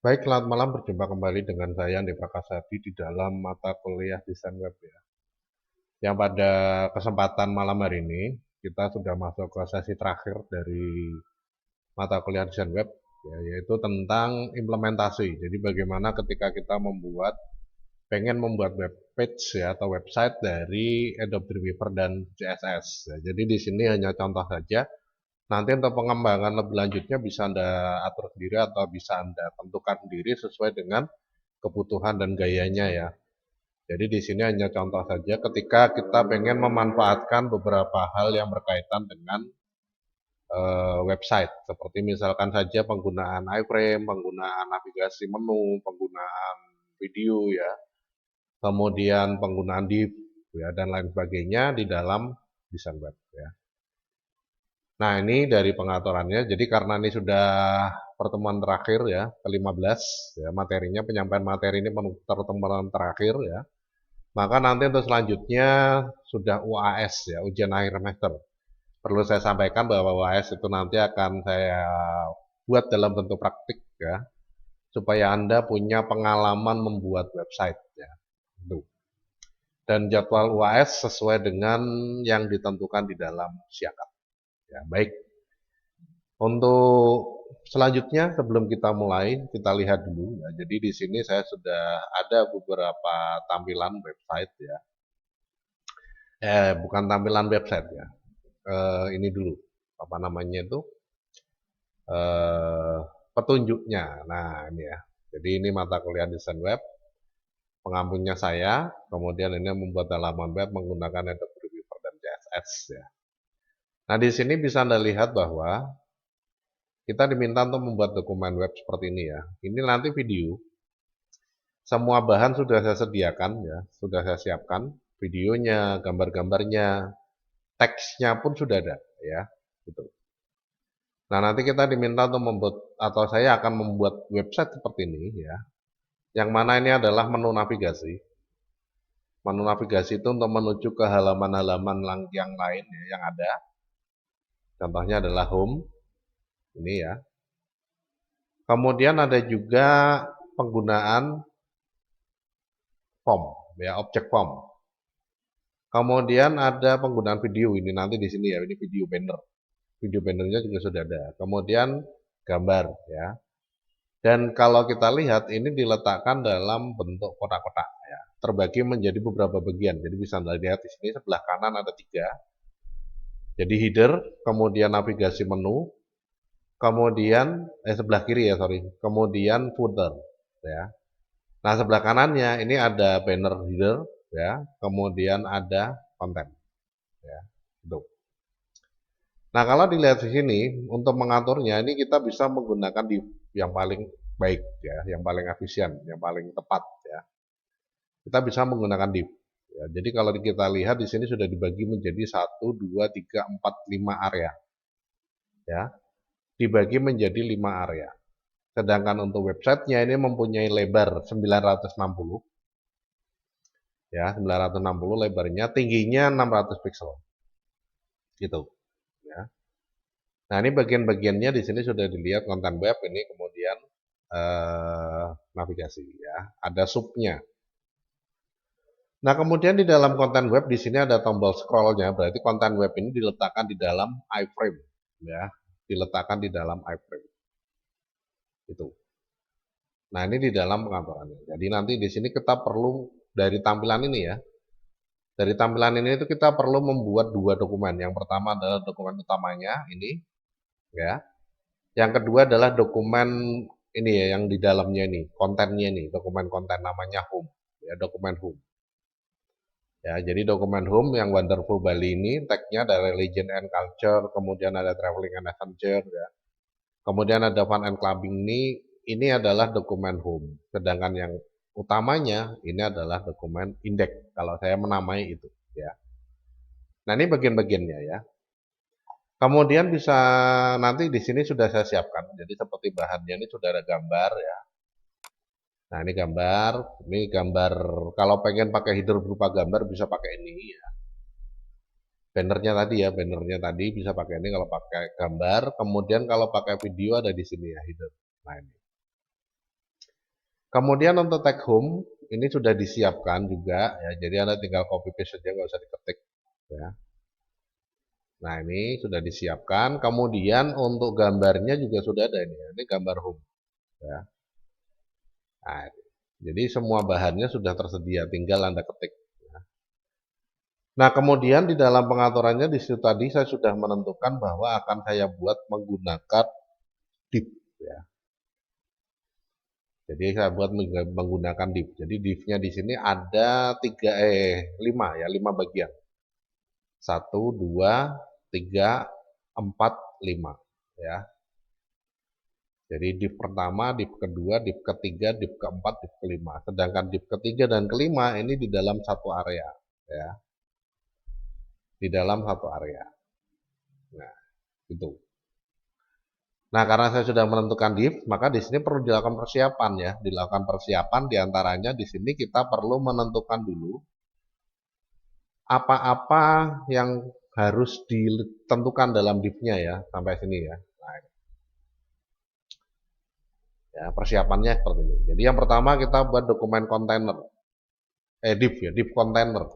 Baik, selamat malam. Berjumpa kembali dengan saya, Andi Prakasadi, di dalam mata kuliah desain web ya. Yang pada kesempatan malam hari ini, kita sudah masuk ke sesi terakhir dari mata kuliah desain web, ya, yaitu tentang implementasi. Jadi bagaimana ketika kita pengen membuat web page ya, atau website dari Adobe Dreamweaver dan CSS. Ya, jadi di sini hanya contoh saja. Nanti untuk pengembangan lebih lanjutnya bisa Anda atur sendiri atau bisa Anda tentukan sendiri sesuai dengan kebutuhan dan gayanya ya. Jadi di sini hanya contoh saja ketika kita pengen memanfaatkan beberapa hal yang berkaitan dengan website, seperti misalkan saja penggunaan iframe, penggunaan navigasi menu, penggunaan video ya, kemudian penggunaan div ya, dan lain sebagainya di dalam desain web ya. Nah, ini dari pengaturannya. Jadi karena ini sudah pertemuan terakhir ya, ke-15 ya, materinya penyampaian materi ini pertemuan terakhir ya. Maka nanti untuk selanjutnya sudah UAS ya, ujian akhir semester. Perlu saya sampaikan bahwa UAS itu nanti akan saya buat dalam bentuk praktik ya, supaya Anda punya pengalaman membuat website ya. Itu. Dan jadwal UAS sesuai dengan yang ditentukan di dalam siakat. Ya, baik. Untuk selanjutnya sebelum kita mulai, kita lihat dulu ya. Jadi di sini saya sudah ada beberapa tampilan website ya. Bukan tampilan website ya. Ini dulu apa namanya itu eh, petunjuknya. Nah ini ya. Jadi ini mata kuliah desain web. Pengampunya saya. Kemudian ini membuat halaman web menggunakan Adobe Dreamweaver dan CSS ya. Nah di sini bisa Anda lihat bahwa kita diminta untuk membuat dokumen web seperti ini ya. Ini nanti video. Semua bahan sudah saya sediakan ya, sudah saya siapkan. Videonya, gambar-gambarnya, teksnya pun sudah ada ya. Gitu. Nah, nanti kita diminta untuk membuat atau saya akan membuat website seperti ini ya. Yang mana ini adalah menu navigasi. Menu navigasi itu untuk menuju ke halaman-halaman yang lain ya, yang ada. Contohnya adalah home. Ini ya. Kemudian ada juga penggunaan form ya, objek form. Kemudian ada penggunaan video ini nanti di sini ya, ini video banner. Video bannernya juga sudah ada. Kemudian gambar ya. Dan kalau kita lihat ini diletakkan dalam bentuk kotak-kotak ya, terbagi menjadi beberapa bagian. Jadi bisa Anda lihat di sini sebelah kanan ada 3. Jadi header, kemudian navigasi menu, kemudian sebelah kiri ya sorry, kemudian footer ya. Nah sebelah kanannya ini ada banner header ya, kemudian ada konten ya. Itu. Nah kalau dilihat di sini untuk mengaturnya ini kita bisa menggunakan div yang paling baik ya, yang paling efisien, yang paling tepat ya. Kita bisa menggunakan div. Ya, jadi kalau kita lihat di sini sudah dibagi menjadi 1, 2, 3, 4, 5 area. Ya, dibagi menjadi 5 area. Sedangkan untuk websitenya ini mempunyai lebar 960. Ya, 960 lebarnya, tingginya 600 pixel. Gitu. Ya. Nah, ini bagian-bagiannya di sini sudah dilihat konten web ini kemudian navigasi ya. Ada subnya. Nah, kemudian di dalam konten web di sini ada tombol scrollnya, berarti konten web ini diletakkan di dalam iframe ya, diletakkan di dalam iframe. Itu. Nah, ini di dalam pengaturannya. Jadi nanti di sini kita perlu dari tampilan ini ya. Dari tampilan ini itu kita perlu membuat 2 dokumen. Yang pertama adalah dokumen utamanya ini ya. Yang kedua adalah dokumen ini ya yang di dalamnya ini, kontennya ini, dokumen konten namanya home ya, dokumen home. Ya, jadi dokumen home yang Wonderful Bali ini tagnya ada religion and culture, kemudian ada traveling and adventure ya. Kemudian ada fun and clubbing ini adalah dokumen home. Sedangkan yang utamanya ini adalah dokumen index kalau saya menamai itu ya. Nah, ini bagian-bagiannya ya. Kemudian bisa nanti di sini sudah saya siapkan. Jadi seperti bahannya ini sudah ada gambar ya. Nah, ini gambar kalau pengen pakai header berupa gambar bisa pakai ini ya. Bannernya tadi bisa pakai ini kalau pakai gambar. Kemudian kalau pakai video ada di sini ya header. Nah ini. Kemudian untuk tag home ini sudah disiapkan juga ya, jadi Anda tinggal copy paste saja, nggak usah diketik ya. Nah, ini sudah disiapkan. Kemudian untuk gambarnya juga sudah ada ini. Ini gambar home ya. Nah, jadi semua bahannya sudah tersedia, tinggal Anda ketik ya. Nah, kemudian di dalam pengaturannya di situ tadi saya sudah menentukan bahwa akan saya buat menggunakan div ya. Jadi saya buat menggunakan div. Jadi divnya di sini ada 5 bagian. 1, 2, 3, 4, 5 ya. Jadi div pertama, div kedua, div ketiga, div keempat, div kelima. Sedangkan div ketiga dan kelima ini di dalam satu area ya. Di dalam satu area. Nah, itu. Nah, karena saya sudah menentukan div, maka di sini perlu dilakukan persiapan ya. Dilakukan persiapan diantaranya di sini kita perlu menentukan dulu apa-apa yang harus ditentukan dalam divnya ya, sampai sini ya. Nah, ya persiapannya seperti ini. Jadi yang pertama kita buat dokumen kontainer. Div ya, div kontainer.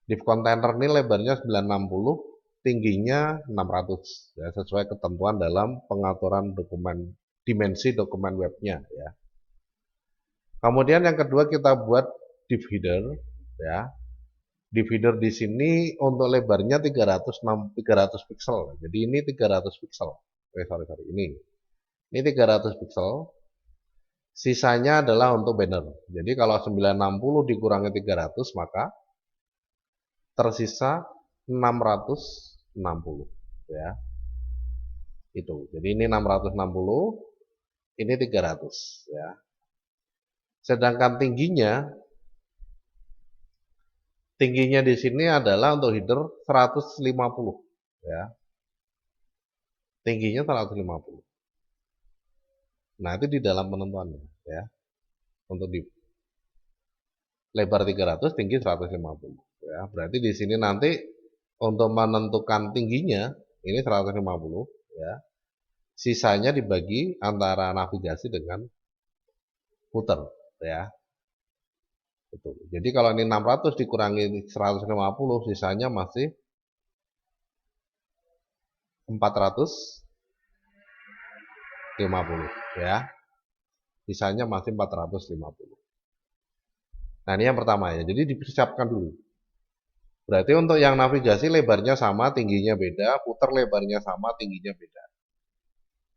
Div kontainer ini lebarnya 960, tingginya 600 ya, sesuai ketentuan dalam pengaturan dokumen dimensi dokumen webnya ya. Kemudian yang kedua kita buat div header ya. Div header di sini untuk lebarnya 300 pixel. Jadi ini 300 pixel. Sorry. Ini 300 pixel. Sisanya adalah untuk banner. Jadi kalau 960 dikurangi 300 maka tersisa 660 ya. Itu. Jadi ini 660, ini 300 ya. Sedangkan tingginya di sini adalah untuk header 150 ya. Tingginya 150. Nah, itu di dalam penentuannya ya. Untuk di lebar 300, tinggi 150 ya. Berarti di sini nanti untuk menentukan tingginya ini 150 ya. Sisanya dibagi antara navigasi dengan footer ya. Itu. Jadi kalau ini 600 dikurangi 150, sisanya masih 450 ya. Sisanya masih 450. Nah, ini yang pertama ya. Jadi dipersiapkan dulu. Berarti untuk yang navigasi lebarnya sama, tingginya beda, footer lebarnya sama, tingginya beda.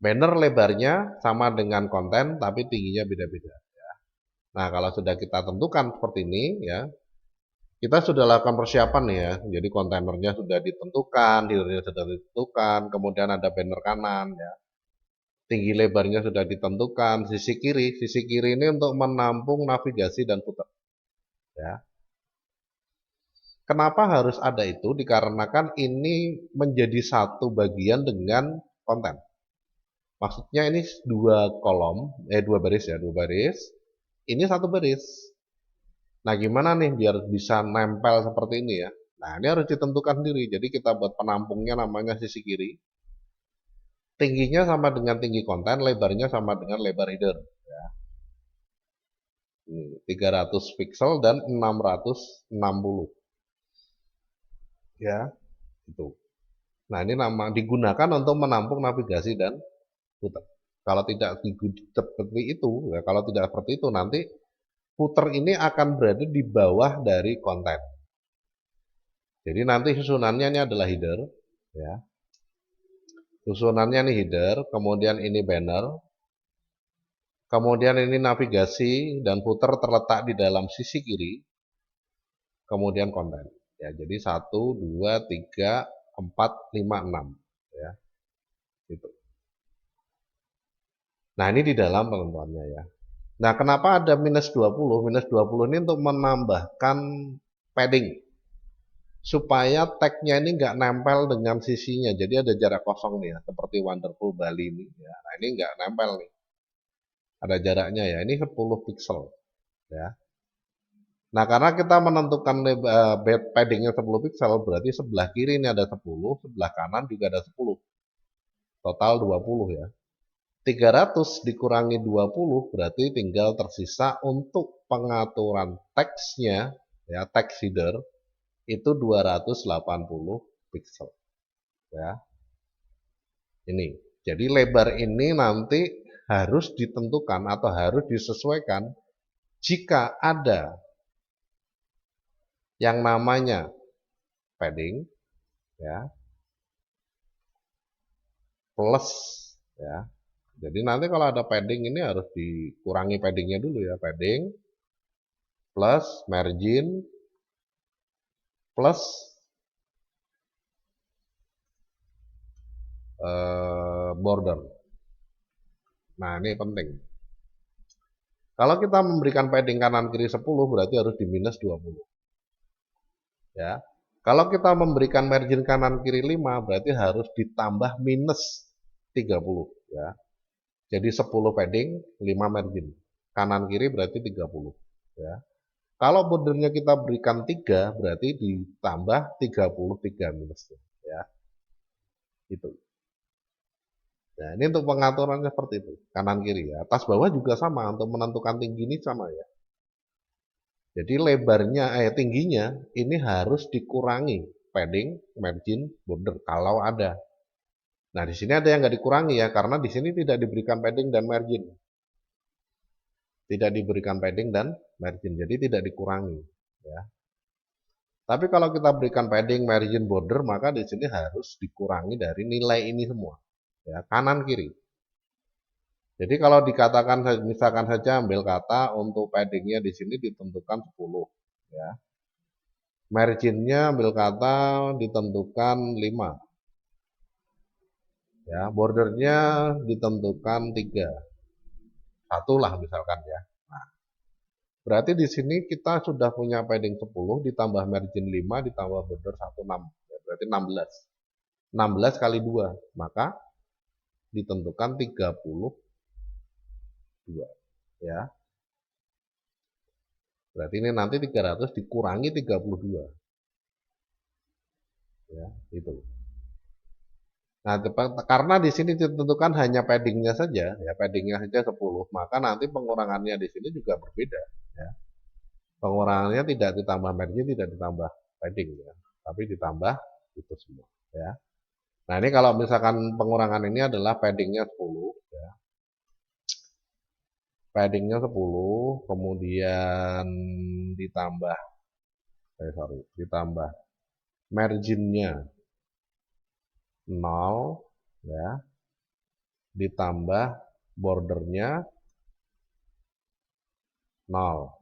Banner lebarnya sama dengan konten, tapi tingginya beda-beda. Ya. Nah, kalau sudah kita tentukan seperti ini, ya, kita sudah lakukan persiapan ya. Jadi kontainernya sudah ditentukan, headernya sudah ditentukan, kemudian ada banner kanan, ya. Tinggi lebarnya sudah ditentukan, sisi kiri ini untuk menampung navigasi dan footer. Ya. Kenapa harus ada itu? Dikarenakan ini menjadi satu bagian dengan konten. Maksudnya ini dua baris ya, dua baris. Ini satu baris. Nah, gimana nih biar bisa nempel seperti ini ya? Nah, ini harus ditentukan sendiri. Jadi kita buat penampungnya namanya sisi kiri. Tingginya sama dengan tinggi konten, lebarnya sama dengan lebar header. Ya. 300 pixel dan 660. Ya, itu. Nah, ini digunakan untuk menampung navigasi dan footer. Kalau tidak seperti itu, ya, kalau tidak seperti itu nanti footer ini akan berada di bawah dari konten. Jadi nanti susunannya ini adalah header, ya. Susunannya ini header, kemudian ini banner, kemudian ini navigasi dan footer terletak di dalam sisi kiri, kemudian konten. Ya, jadi 1, 2, 3, 4, 5, 6. Ya, itu. Nah, ini di dalam penentuannya ya. Nah, kenapa ada minus 20? Minus 20 ini untuk menambahkan padding. Supaya tagnya ini nggak nempel dengan sisinya. Jadi ada jarak kosong nih ya, seperti Wonderful Bali ini. Ya. Nah, ini nggak nempel nih. Ada jaraknya ya, ini 10 pixel. Ya. Nah, karena kita menentukan paddingnya 10 pixel, berarti sebelah kiri ini ada 10, sebelah kanan juga ada 10. Total 20 ya. 300 dikurangi 20 berarti tinggal tersisa untuk pengaturan teksnya, ya, text header itu 280 pixel, ya. Ini. Jadi lebar ini nanti harus ditentukan atau harus disesuaikan jika ada yang namanya padding, ya, plus, ya. Jadi nanti kalau ada padding ini harus dikurangi paddingnya dulu, ya, padding plus margin plus border. Nah, ini penting. Kalau kita memberikan padding kanan kiri 10 berarti harus di minus 20. Ya. Kalau kita memberikan margin kanan kiri 5 berarti harus ditambah minus 30, ya. Jadi 10 padding, 5 margin. Kanan kiri berarti 30, ya. Kalau bordernya kita berikan 3 berarti ditambah 33 minusnya, ya. Itu. Nah, ini untuk pengaturannya seperti itu, kanan kiri, ya. Atas bawah juga sama, untuk menentukan tinggi ini sama, ya. Jadi lebarnya, tingginya ini harus dikurangi padding, margin, border kalau ada. Nah, di sini ada yang nggak dikurangi, ya, karena di sini tidak diberikan padding dan margin. Tidak diberikan padding dan margin, jadi tidak dikurangi, ya. Tapi kalau kita berikan padding, margin, border, maka di sini harus dikurangi dari nilai ini semua, ya, kanan kiri. Jadi kalau dikatakan misalkan saja ambil kata untuk paddingnya di sini ditentukan 10, ya. Marginnya ambil kata ditentukan 5, ya. Bordernya ditentukan 3, 1 lah misalkan, ya. Nah, berarti di sini kita sudah punya padding 10 ditambah margin 5 ditambah border 1, 6, ya, berarti 16. 16 kali 2, maka ditentukan 32, ya. Berarti ini nanti 300 dikurangi 32, ya, itu. Nah, karena di sini ditentukan hanya paddingnya saja, ya, paddingnya saja 10, maka nanti pengurangannya di sini juga berbeda, ya. Pengurangannya tidak ditambah margin, tidak ditambah padding, ya, tapi ditambah itu semua, ya. Nah, ini kalau misalkan pengurangan ini adalah paddingnya 10, ya. Paddingnya 10, kemudian ditambah, ditambah marginnya 0, ya, ditambah bordernya 0,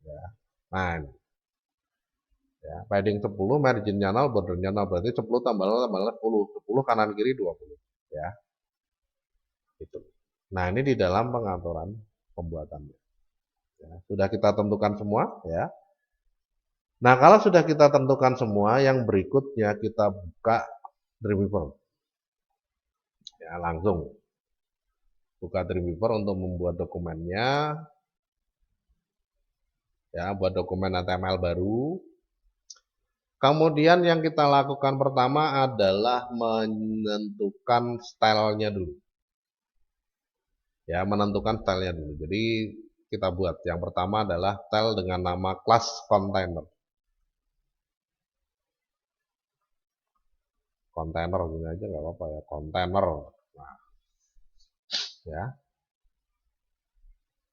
ya. Nah, ini, ya, padding 10, marginnya 0, bordernya 0, berarti 10 tambah 0 tambah 0, 10, 10 kanan kiri 20, ya. Itu. Nah, ini di dalam pengaturan pembuatannya, ya. Sudah kita tentukan semua, ya. Nah, kalau sudah kita tentukan semua, yang berikutnya kita buka Dreamweaver, ya, langsung buka Dreamweaver untuk membuat dokumennya, ya, buat dokumen HTML baru. Kemudian yang kita lakukan pertama adalah menentukan stylenya dulu, ya, menentukan stylenya dulu. Jadi kita buat yang pertama adalah style dengan nama class container. Container gini aja nggak apa-apa, ya, container. Nah, ya,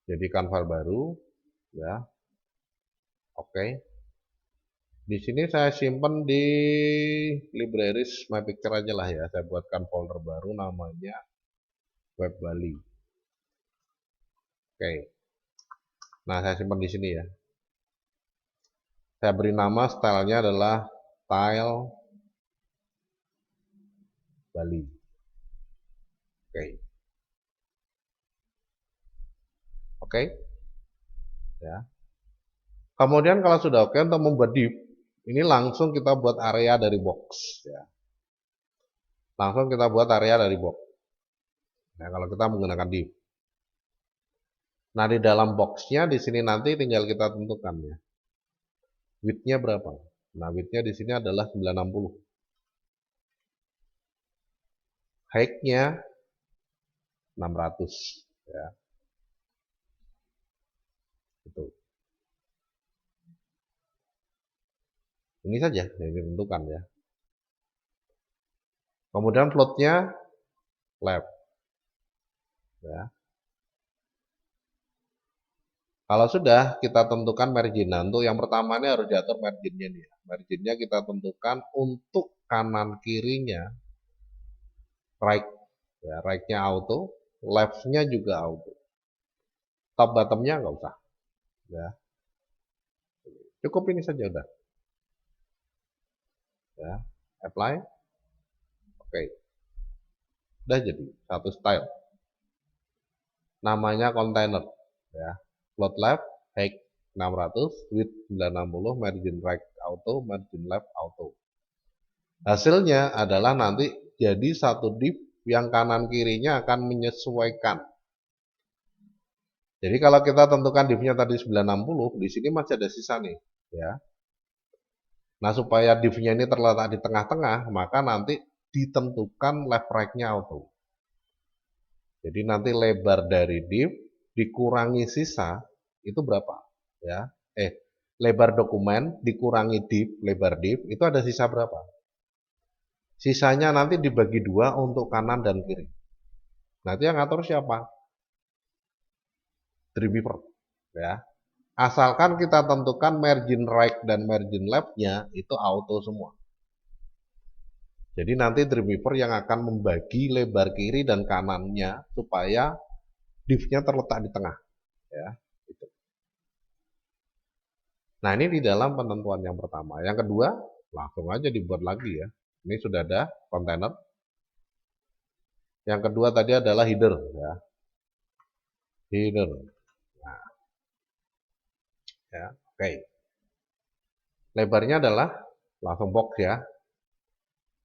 jadikan file baru, ya. Oke. Di sini saya simpan di libraries my picture aja lah, ya. Saya buatkan folder baru namanya web Bali. Oke. Nah, saya simpan di sini, ya. Saya beri nama stylenya adalah style Bali. Oke. Oke. Ya. Kemudian kalau sudah oke, untuk membuat div, ini langsung kita buat area dari box, ya. Langsung kita buat area dari box. Nah, kalau kita menggunakan div. Nah, di dalam boxnya di sini nanti tinggal kita tentukan, ya. Width-nya berapa? Nah, width-nya di sini adalah 960. Height-nya 600 ya. Itu. Ini saja yang ditentukan ya. Kemudian floatnya left ya. Kalau sudah kita tentukan margin. Nah, untuk yang pertama ini harus diatur marginnya nih. Marginnya kita tentukan untuk kanan kirinya right ya, right-nya auto, left-nya juga auto. Top bottom-nya nggak usah ya. Cukup ini saja udah. Ya, apply. Oke. Udah jadi satu style. Namanya container ya. Float left, height 600, width 960, margin right auto, margin left auto. Hasilnya adalah nanti jadi satu div yang kanan kirinya akan menyesuaikan. Jadi kalau kita tentukan divnya tadi 960, di sini masih ada sisa nih, ya. Nah, supaya divnya ini terletak di tengah-tengah, maka nanti ditentukan left right-nya auto. Jadi nanti lebar dari div dikurangi sisa itu berapa, ya? Lebar dokumen dikurangi div, lebar div itu ada sisa berapa? Sisanya nanti dibagi dua untuk kanan dan kiri. Nanti yang ngatur siapa? Dreamweaver, ya. Asalkan kita tentukan margin right dan margin left-nya itu auto semua. Jadi nanti Dreamweaver yang akan membagi lebar kiri dan kanannya supaya div-nya terletak di tengah, ya. Gitu. Nah, ini di dalam penentuan yang pertama. Yang kedua, langsung aja dibuat lagi ya. Ini sudah ada kontainer. Yang kedua tadi adalah header ya. Header. Nah, ya, oke. Lebarnya adalah langsung box ya.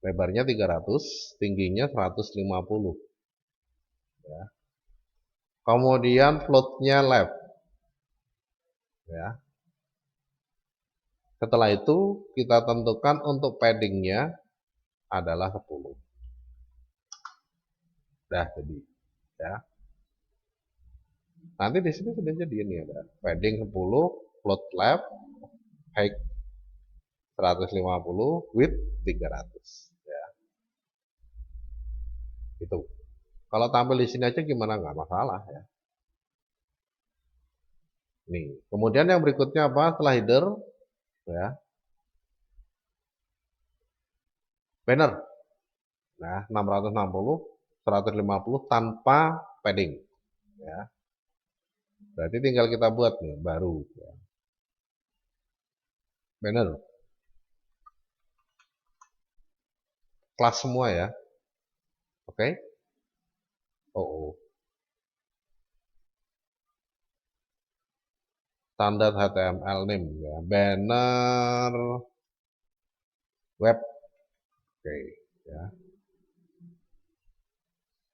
Lebarnya 300, tingginya 150. Ya. Kemudian floatnya left. Ya. Setelah itu kita tentukan untuk paddingnya adalah 10. Dah jadi ya. Nanti di sini sudah jadi ini ada padding 10, float left, height 150, width 300 ya. Itu. Kalau tampil di sini aja gimana nggak masalah ya. Nih, kemudian yang berikutnya apa? Setelah header ya. Banner. Nah, 660, 150 tanpa padding ya. Berarti tinggal kita buat nih baru ya. Banner. Kelas semua ya. Oke. Oh. Standar HTML name ya. Banner web. Oke ya.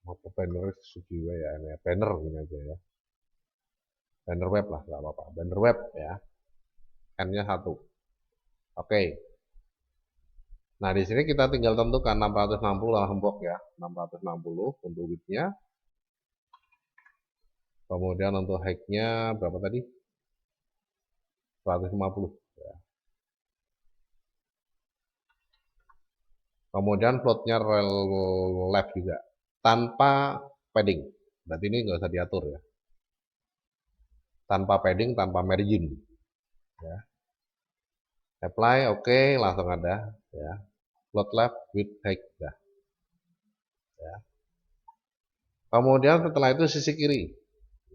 Mau banner juga ya ini banner ini aja ya. Banner web lah nggak apa-apa. Banner web ya. N-nya 1. Oke. Nah, di sini kita tinggal tentukan 660 langsung box ya. 660 untuk width-nya. Kemudian untuk height-nya berapa tadi? 150 ya. Kemudian float-nya rel left juga tanpa padding. Berarti ini nggak usah diatur ya. Tanpa padding, tanpa margin ya. Apply, oke, langsung ada ya. Float left with height ya. Kemudian setelah itu sisi kiri.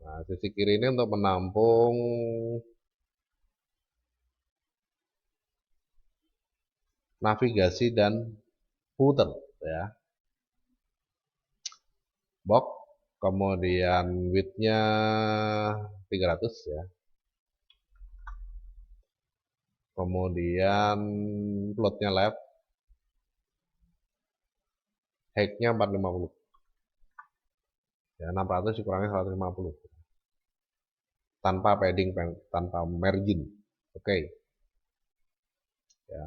Nah, sisi kiri ini untuk menampung navigasi dan footer ya. Box, kemudian width-nya 300 ya. Kemudian float-nya left, height-nya 450. Ya, 600 dikurangi 150. Tanpa padding, tanpa margin. Oke. Ya.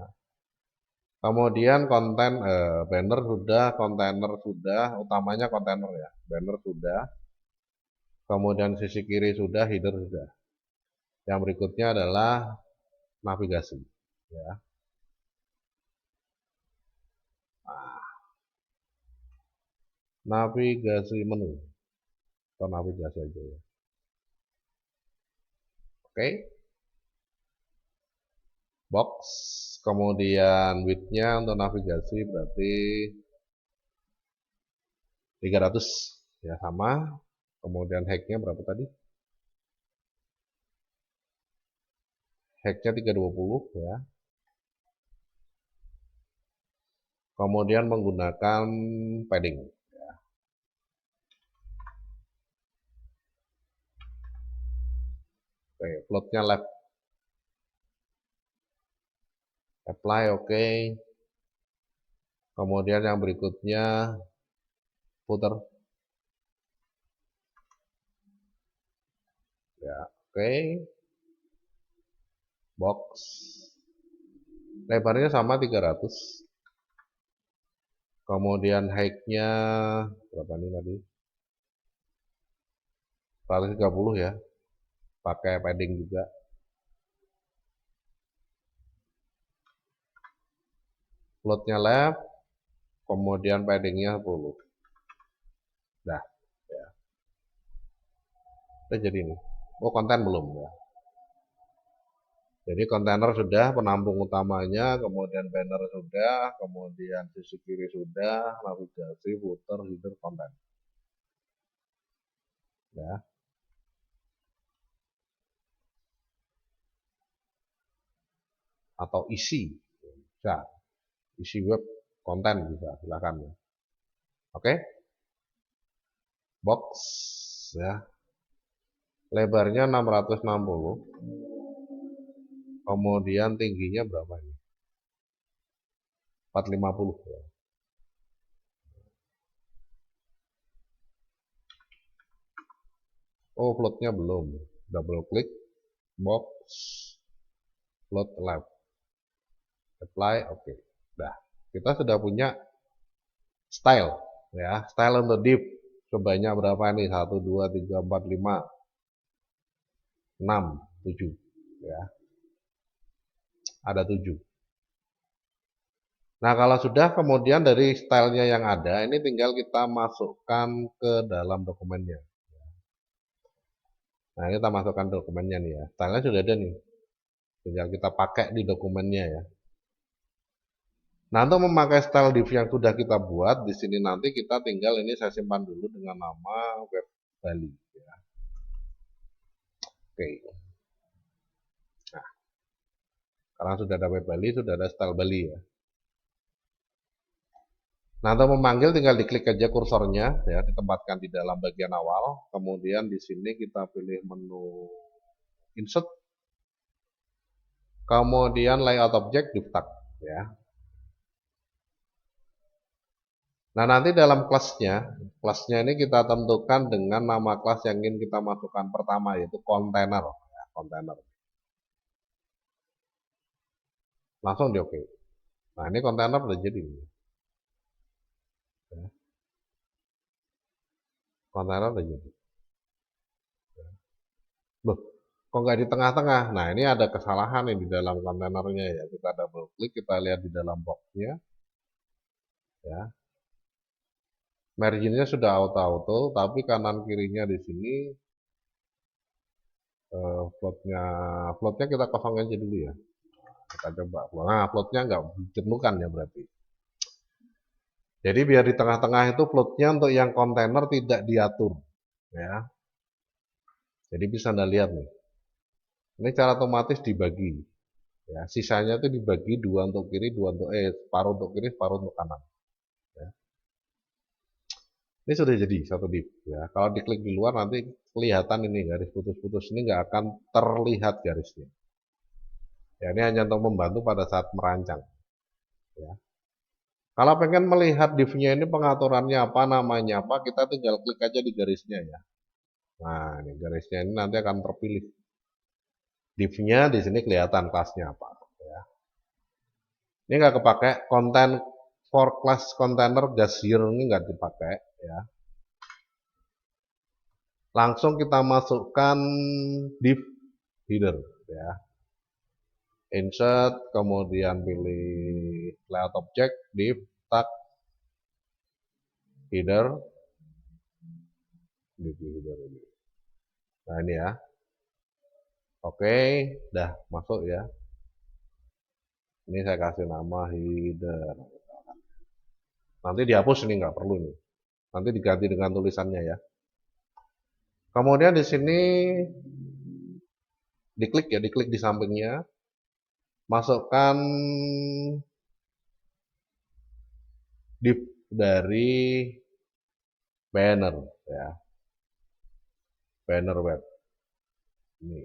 Kemudian konten banner sudah, kontainer sudah, utamanya kontainer ya. Banner sudah. Kemudian sisi kiri sudah, header sudah. Yang berikutnya adalah navigasi ya. Nah, navigasi menu atau navigasi aja ya. Oke. Box, kemudian width-nya untuk navigasi berarti 300 ya, sama. Kemudian height-nya berapa tadi? Height-nya 320 ya. Kemudian menggunakan padding ya. Oke, float-nya left. Apply, oke. Kemudian yang berikutnya footer ya, oke. Box lebarnya sama 300. Kemudian height-nya berapa nih tadi? 130 ya. Pakai padding juga. Float-nya left, kemudian padding-nya 10. Dah ya. Udah jadi nih. Oh, konten belum ya. Jadi kontainer sudah, penampung utamanya, kemudian banner sudah, kemudian sisi kiri sudah, navigasi, footer, header, konten. Ya. Atau isi, bisa. Isi web, konten bisa, silakan ya. Oke. Box ya. Lebarnya 660. Kemudian tingginya berapa ini? 450 ya. Oh, floatnya belum. Double klik, box, float left, apply, oke. Nah, kita sudah punya style ya. Style untuk div sebanyak berapa nih? 1, 2, 3, 4, 5, 6, 7 ya. Ada 7. Nah, kalau sudah, kemudian dari stylenya yang ada, ini tinggal kita masukkan ke dalam dokumennya. Nah, ini kita masukkan dokumennya nih ya. Stylenya sudah ada nih. Tinggal kita pakai di dokumennya ya. Nah, untuk memakai style div yang sudah kita buat, di sini nanti kita tinggal ini saya simpan dulu dengan nama web Bali ya. Oke. Nah, karena sudah ada web Bali, sudah ada style Bali ya. Nah, untuk memanggil tinggal diklik aja kursornya ya, ditempatkan di dalam bagian awal. Kemudian di sini kita pilih menu insert. Kemudian layout object div tag ya. Nah, nanti dalam kelasnya ini kita tentukan dengan nama kelas yang ingin kita masukkan pertama, yaitu kontainer ya, kontainer. Langsung di oke. Nah, ini kontainer udah jadi. Ya. Kontainer udah jadi. Loh, kok nggak di tengah-tengah? Nah, ini ada kesalahan nih di dalam kontainernya ya. Kita double klik, kita lihat di dalam boxnya. Ya. Marginnya sudah auto-auto, tapi kanan kirinya di sini floatnya kita kosongin aja dulu ya. Kita coba. Nah, floatnya nggak ditentukan ya berarti. Jadi biar di tengah-tengah itu floatnya untuk yang kontainer tidak diatur ya. Jadi bisa Anda lihat nih. Ini cara otomatis dibagi. Ya, sisanya itu dibagi dua untuk kiri, separuh untuk kiri, separuh untuk kanan. Ya. Ini sudah jadi satu div. Ya. Kalau diklik di luar nanti kelihatan ini garis putus-putus ini nggak akan terlihat garisnya. Ya, ini hanya untuk membantu pada saat merancang. Ya. Kalau pengen melihat div-nya ini pengaturannya apa, namanya apa, kita tinggal klik aja di garisnya ya. Nah, ini garisnya ini nanti akan terpilih. Div-nya di sini kelihatan kelasnya apa. Ya. Ini nggak kepakai, konten for class container gas here ini nggak dipakai ya. Langsung kita masukkan div header ya. Insert, kemudian pilih layout object, div, tag, header, div header ini. Nah ini ya. Oke, dah masuk ya. Ini saya kasih nama header. Nanti dihapus ini nggak perlu nih. Nanti diganti dengan tulisannya ya. Kemudian di sini diklik ya, diklik di sampingnya. Masukkan div dari banner ya. Banner web. Ini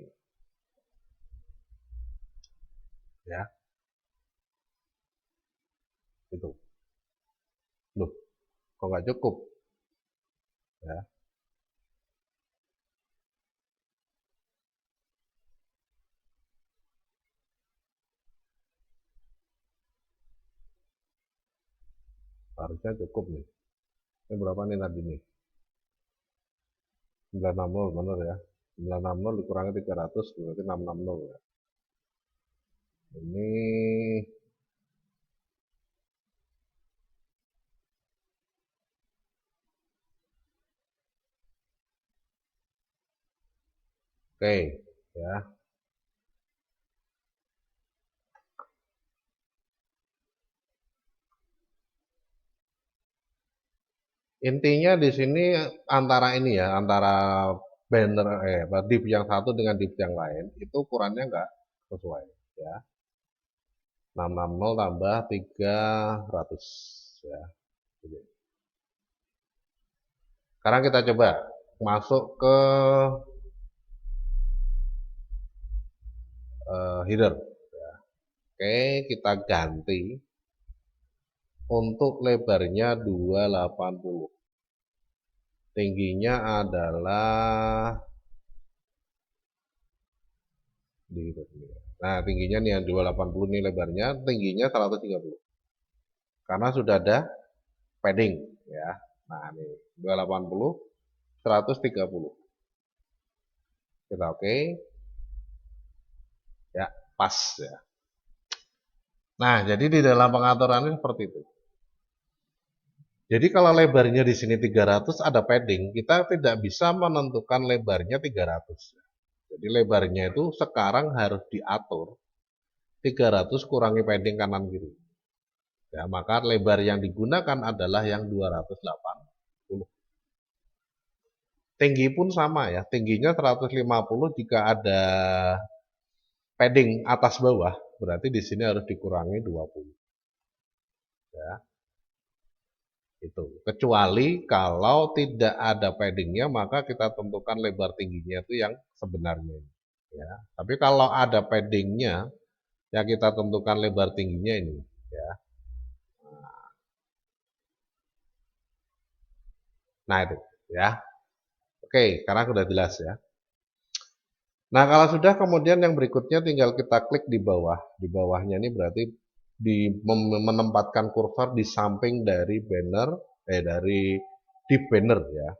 ya. Itu. Loh, kok nggak cukup? Ya. Harusnya cukup nih. Ini berapa nih tadi nih? 960 benar ya. 960 dikurangi 300 berarti 660 ya. Ini oke ya. Intinya di sini antara ini ya, antara banner div yang satu dengan div yang lain itu ukurannya nggak sesuai ya. 660 tambah 300 ya. Sekarang kita coba masuk ke header. Oke, kita ganti untuk lebarnya 280. Tingginya adalah nah, tingginya nih yang 280 nih lebarnya, tingginya 130. Karena sudah ada padding ya. Nah, ini 280 130. Kita oke. Ya, pas ya. Nah, jadi di dalam pengaturannya seperti itu. Jadi kalau lebarnya di sini 300 ada padding, kita tidak bisa menentukan lebarnya 300. Jadi lebarnya itu sekarang harus diatur 300 kurangi padding kanan kiri. Ya, maka lebar yang digunakan adalah yang 280. Tinggi pun sama ya, tingginya 150 jika ada padding atas bawah, berarti di sini harus dikurangi 20. Ya. Itu. Kecuali kalau tidak ada paddingnya, maka kita tentukan lebar tingginya itu yang sebenarnya. Ya. Tapi kalau ada paddingnya, ya kita tentukan lebar tingginya ini. Ya. Nah itu, ya. Oke, sekarang sudah jelas ya. Nah kalau sudah kemudian yang berikutnya tinggal kita klik di bawah. Di bawahnya ini berarti menempatkan kursor di samping dari banner, dari div banner ya.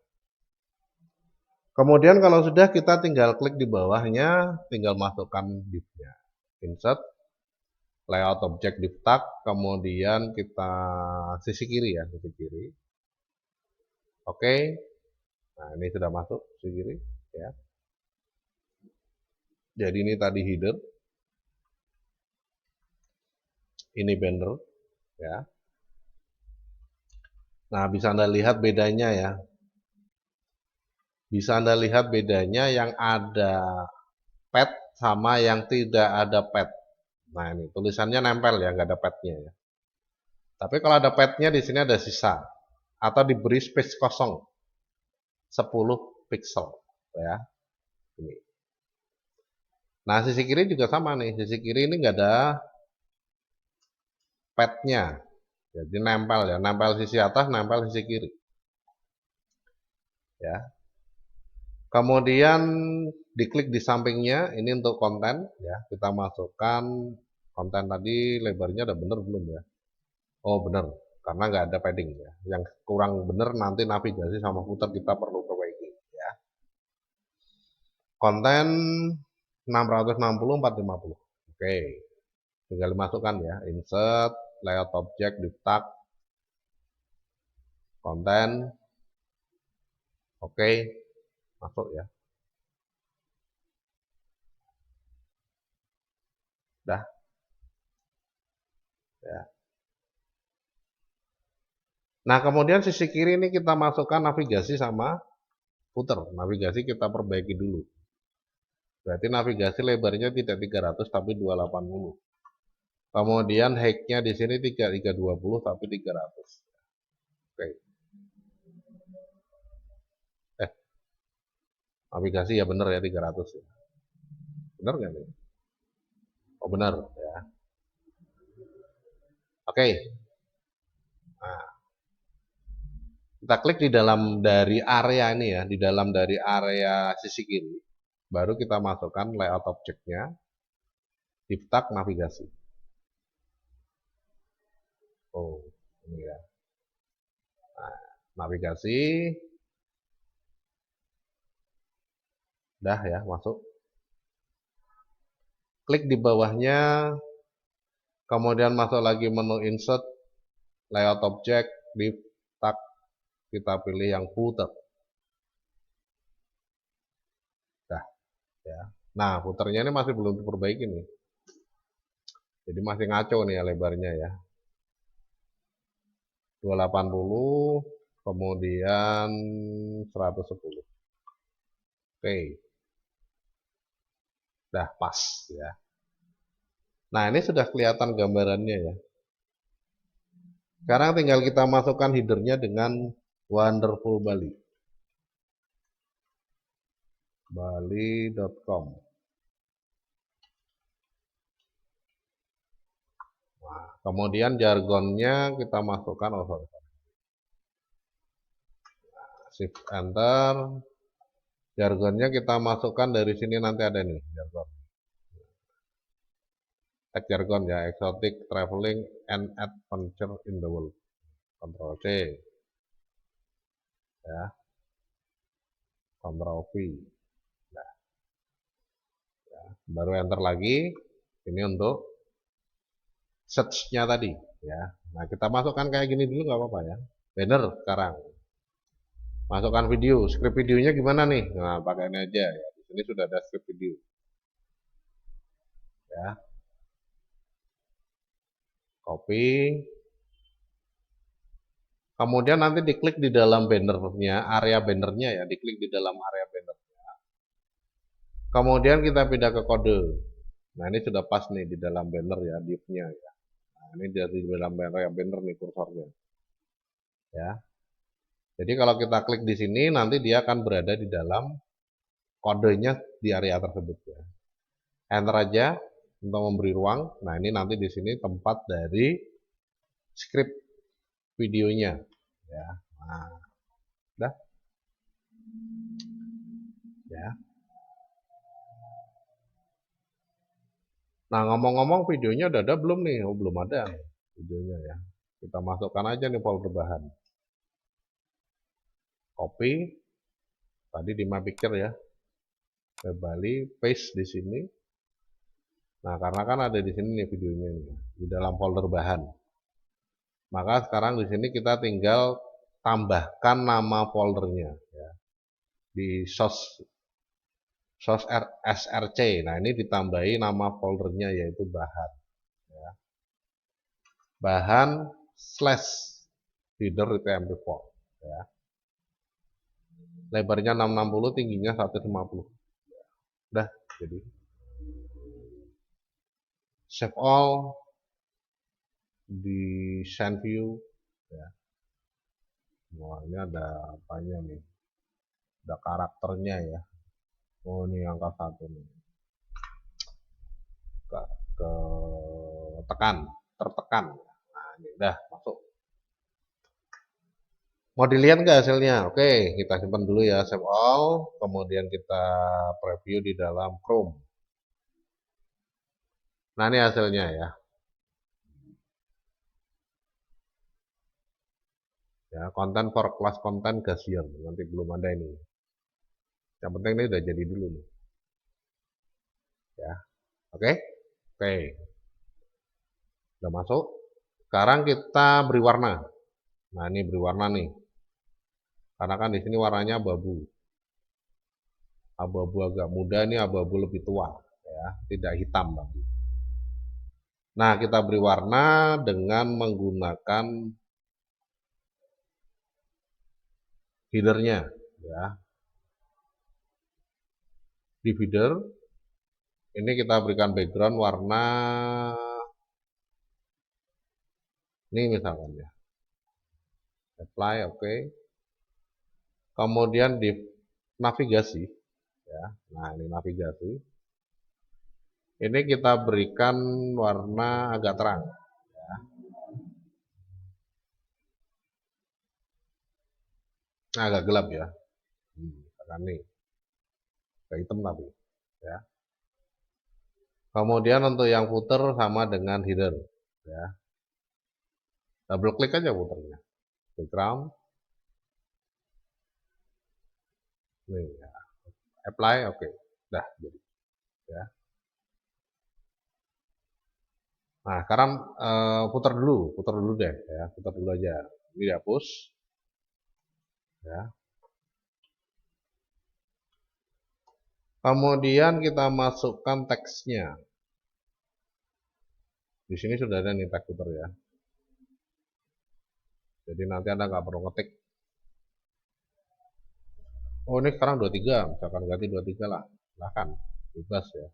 Kemudian kalau sudah kita tinggal klik di bawahnya, tinggal masukkan divnya. Insert, layout object div tag, kemudian kita sisi kiri ya, sisi kiri. Oke, nah ini sudah masuk sisi kiri ya. Jadi ini tadi header, ini banner ya. Nah bisa Anda lihat bedanya ya. Bisa Anda lihat bedanya yang ada pad sama yang tidak ada pad. Nah ini tulisannya nempel ya, nggak ada padnya ya. Tapi kalau ada padnya di sini ada sisa atau diberi space kosong 10 pixel ya. Ini. Nah sisi kiri juga sama nih, sisi kiri ini nggak ada padnya, jadi nempel ya, nempel sisi atas, nempel sisi kiri. Ya. Kemudian diklik di sampingnya, ini untuk konten ya, kita masukkan Konten tadi lebarnya udah bener belum ya? Oh bener, karena nggak ada padding ya. Yang kurang bener nanti navigasi sama footer kita perlu perbaiki ya. Konten 660 450. Oke, tinggal dimasukkan ya. Insert, layout object, div tag, konten. Oke, masuk ya. Dah ya. Nah, kemudian sisi kiri ini kita masukkan navigasi sama footer. Navigasi kita perbaiki dulu. Berarti navigasi lebarnya tidak 300 tapi 280. Kemudian height-nya di sini 320 tapi 300. Oke. Navigasi ya benar ya 300 ya. Benar nggak nih? Oh benar ya. Oke. Nah, kita klik di dalam dari area ini ya, di dalam dari area sisi kiri. Baru kita masukkan layout objeknya, div tag navigasi. Oh, ini ya. Nah, navigasi. Dah ya, masuk. Klik di bawahnya, kemudian masuk lagi menu insert, layout object, div tag, kita pilih yang footer. Dah ya. Nah, footernya ini masih belum diperbaiki nih. Jadi masih ngaco nih ya lebarnya ya. 280 kemudian 110. Oke. Dah pas ya. Nah, ini sudah kelihatan gambarannya ya. Sekarang tinggal kita masukkan headernya dengan Wonderful Bali. Bali.com. Nah, kemudian jargonnya kita masukkan, oh sorry. Shift Enter. Jargonnya kita masukkan dari sini nanti ada nih jargon. Tag jargon ya, exotic traveling and adventure in the world. Ctrl C. Ya. Ctrl V. Nah, ya. Baru enter lagi. Ini untuk search-nya tadi ya. Nah, kita masukkan kayak gini dulu nggak apa-apa ya. Banner sekarang. Masukkan video. Script videonya gimana nih? Nah, pakai ini aja ya. Di sini sudah ada script video. Ya. Copy. Kemudian nanti diklik di dalam bannernya, area bannernya ya, diklik di dalam area bannernya. Kemudian kita pindah ke kode. Nah, ini sudah pas nih di dalam banner ya, div-nya ya. Nah, ini di dalam area banner nih kursornya. Ya. Jadi kalau kita klik di sini nanti dia akan berada di dalam kodenya di area tersebut ya. Enter aja untuk memberi ruang. Nah, ini nanti di sini tempat dari script videonya ya. Nah, udah. Ya. Nah, ngomong-ngomong videonya udah ada belum nih? Oh, belum ada nih videonya ya. Kita masukkan aja nih folder bahan. Copy. Tadi di My Picture ya. Ke Bali, paste di sini. Nah, karena kan ada di sini nih videonya nih, di dalam folder bahan. Maka sekarang di sini kita tinggal tambahkan nama foldernya ya. Di source src. Nah, ini ditambahi nama foldernya yaitu bahan ya. Bahan slash header mp4 ya. Lebarnya 660, tingginya 150. Udah, jadi save all di send view ya. Wah, ini ada apanya nih? Ada karakternya ya. Oh, ini angka 1 nih. Ke tekan, tertekan. Nah, ini udah masuk. Mau dilihat nggak hasilnya? Oke, kita simpan dulu ya, save all. Kemudian kita preview di dalam Chrome. Nah, ini hasilnya ya. Ya, konten for class content Gaussian. Nanti belum ada ini. Yang penting ini udah jadi dulu nih. Ya. Oke? Oke. Udah masuk. Sekarang kita beri warna. Nah, ini beri warna nih. Karena kan di sini warnanya abu-abu. Abu-abu agak muda, ini abu-abu lebih tua, ya, tidak hitam tapi. Nah, kita beri warna dengan menggunakan feedernya, ya. Di feeder ini kita berikan background warna ini misalkan ya. Apply, oke. Kemudian di navigasi, ya. Nah, ini navigasi. Ini kita berikan warna agak terang. Ya. Nah, agak gelap ya. Misalkan nih, agak hitam tapi. Ya. Kemudian untuk yang footer sama dengan header. Ya. Double klik aja footernya. Background. Nih, ya. Apply, oke. Dah, jadi. Ya. Nah, sekarang putar dulu deh, ya, putar dulu aja. Ini dihapus, ya. Kemudian kita masukkan teksnya. Di sini sudah ada nih teks putar ya. Jadi nanti Anda nggak perlu ngetik. Oh, ini sekarang 23, misalkan ganti 23 lah. Silahkan, bebas ya.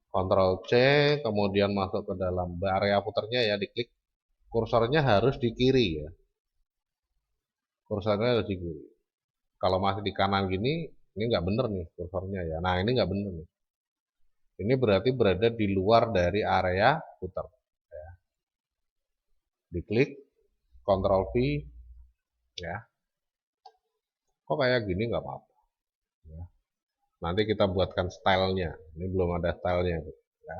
Ctrl C, kemudian masuk ke dalam area putarnya ya, diklik. Kursornya harus di kiri ya. Kursornya harus di kiri. Kalau masih di kanan gini, ini nggak bener nih kursornya ya. Nah, ini nggak bener nih. Ini berarti berada di luar dari area putar. Ya. Diklik, Ctrl V, ya. Kok kayak gini nggak apa-apa. Ya. Nanti kita buatkan stylenya. Ini belum ada stylenya. Ya.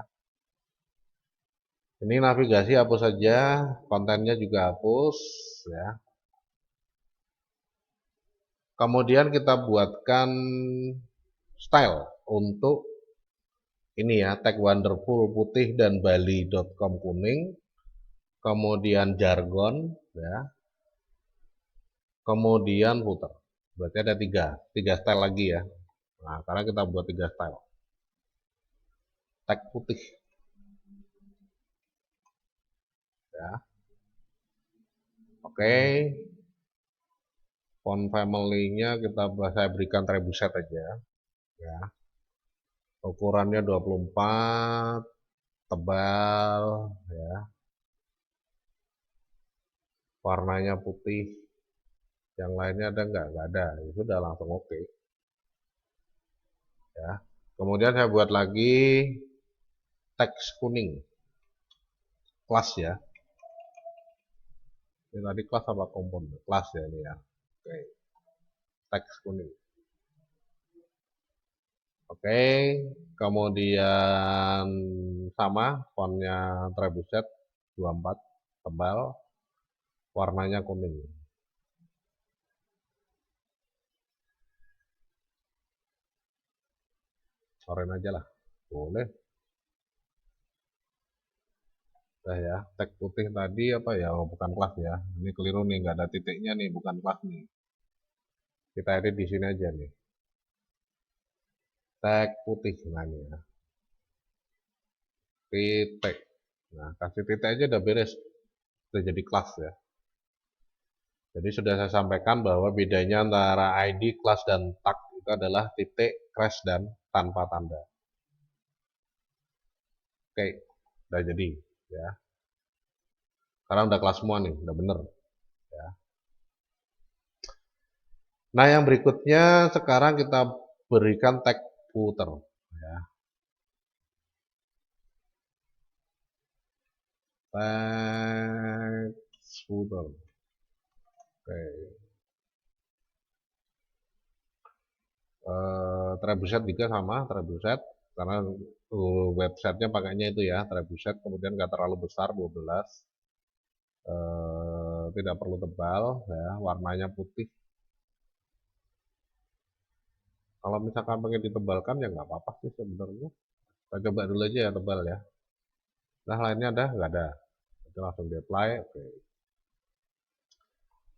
Ini navigasi hapus saja, kontennya juga hapus. Ya. Kemudian kita buatkan style untuk ini ya, tag wonderful putih dan bali.com kuning, kemudian jargon, ya, kemudian footer. Berarti ada tiga style lagi ya. Nah, karena kita buat 3 style. Tag putih, ya. Oke. Font family-nya saya berikan trebuchet aja, ya. Ukurannya 24, tebal, ya. Warnanya putih. Yang lainnya ada nggak? Nggak ada. Ya sudah langsung oke. Ya. Kemudian saya buat lagi teks kuning. Kelas ya. Ini tadi kelas apa komponen? Kelas ya ini ya. Oke. Teks kuning. Oke. Kemudian sama fontnya trebuchet 24 tebal. Warnanya kuning. Orange aja lah. Boleh. Nah ya, tag putih tadi apa ya? Oh, bukan kelas ya. Ini keliru nih, nggak ada titiknya nih, bukan kelas nih. Kita edit di sini aja nih. Tag putih namanya. Ya. Titik. Nah, kasih titik aja udah beres. Udah jadi kelas ya. Jadi sudah saya sampaikan bahwa bedanya antara ID, kelas, dan tag itu adalah titik, crash, dan tanpa tanda. Oke, udah jadi ya. Sekarang udah kelas semua nih, udah bener ya. Nah, yang berikutnya sekarang kita berikan tag footer ya. Tag footer. Oke. trebuchet juga sama, trebuchet karena websitenya pakainya itu ya, trebuchet, kemudian nggak terlalu besar 12, tidak perlu tebal ya, warnanya putih. Kalau misalkan pengen ditebalkan ya nggak apa-apa sih sebenarnya. Kita coba dulu aja ya tebal ya. Nah lainnya ada nggak ada? Itu langsung di apply, oke.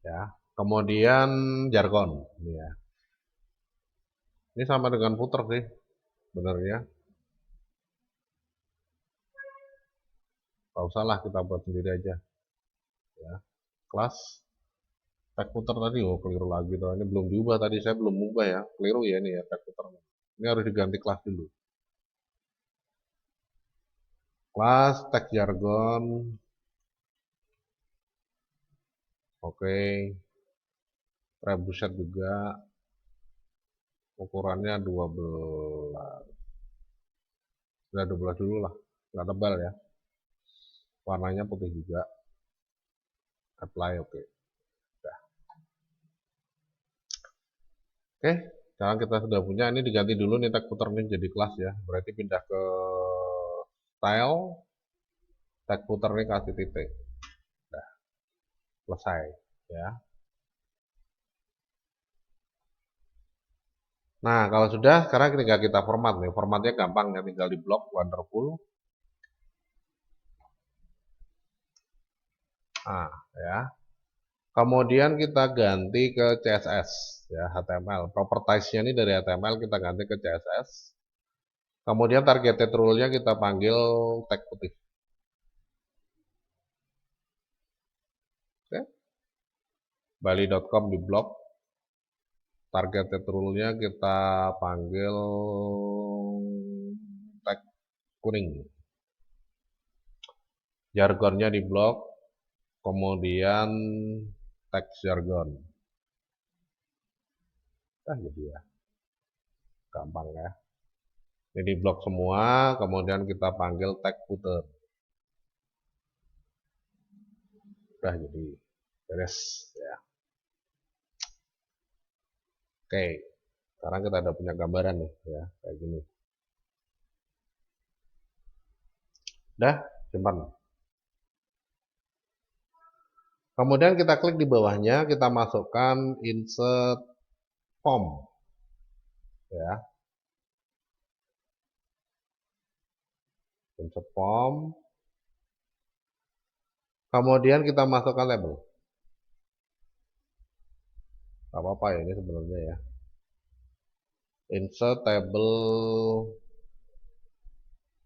Ya. Kemudian jargon, ini ya. Ini sama dengan footer sih, sebenarnya. Nggak usah lah kita buat sendiri aja. Ya. Kelas tag footer tadi, oh keliru lagi tuh. Ini belum diubah tadi, saya belum ubah ya. Keliru ya ini ya tag footer. Ini harus diganti kelas dulu. Kelas tag jargon. Oke. Trebuchet juga. Ukurannya 12. Sudah 12 dulu lah. Nggak tebal ya. Warnanya putih juga. Apply, oke. Oke, sekarang kita sudah punya, ini diganti dulu nih tag footer ini jadi kelas ya. Berarti pindah ke style, tag footer ini kasih titik. Nah, selesai ya. Nah, kalau sudah, sekarang tinggal kita format nih. Formatnya gampang ya, tinggal di blok wonderful. Nah, ya. Kemudian kita ganti ke CSS ya, HTML. Propertiesnya ini dari HTML kita ganti ke CSS. Kemudian targeted rule-nya kita panggil tag putih. Oke. Bali.com di blok. Targeted rule-nya kita panggil tag kuning. Jargonnya di blok, kemudian tag jargon. Jadi ya, gampang ya. Ini di blok semua, kemudian kita panggil tag footer. Udah jadi beres ya. Oke, sekarang kita udah punya gambaran nih ya, kayak gini. Udah, simpan. Kemudian kita klik di bawahnya, kita masukkan insert form. Ya. Insert form. Kemudian kita masukkan label. Gak apa-apa ya ini sebenarnya ya. Insert table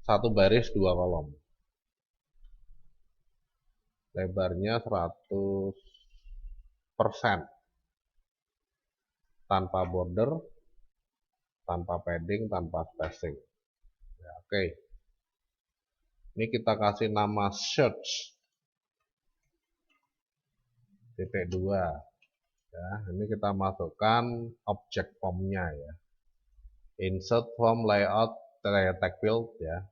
1 baris 2 kolom. Lebarnya 100%. Tanpa border, tanpa padding, tanpa spacing. Ya, oke. Ini kita kasih nama search. Titik 2. Ya, ini kita masukkan object formnya ya. Insert form layout tag field ya.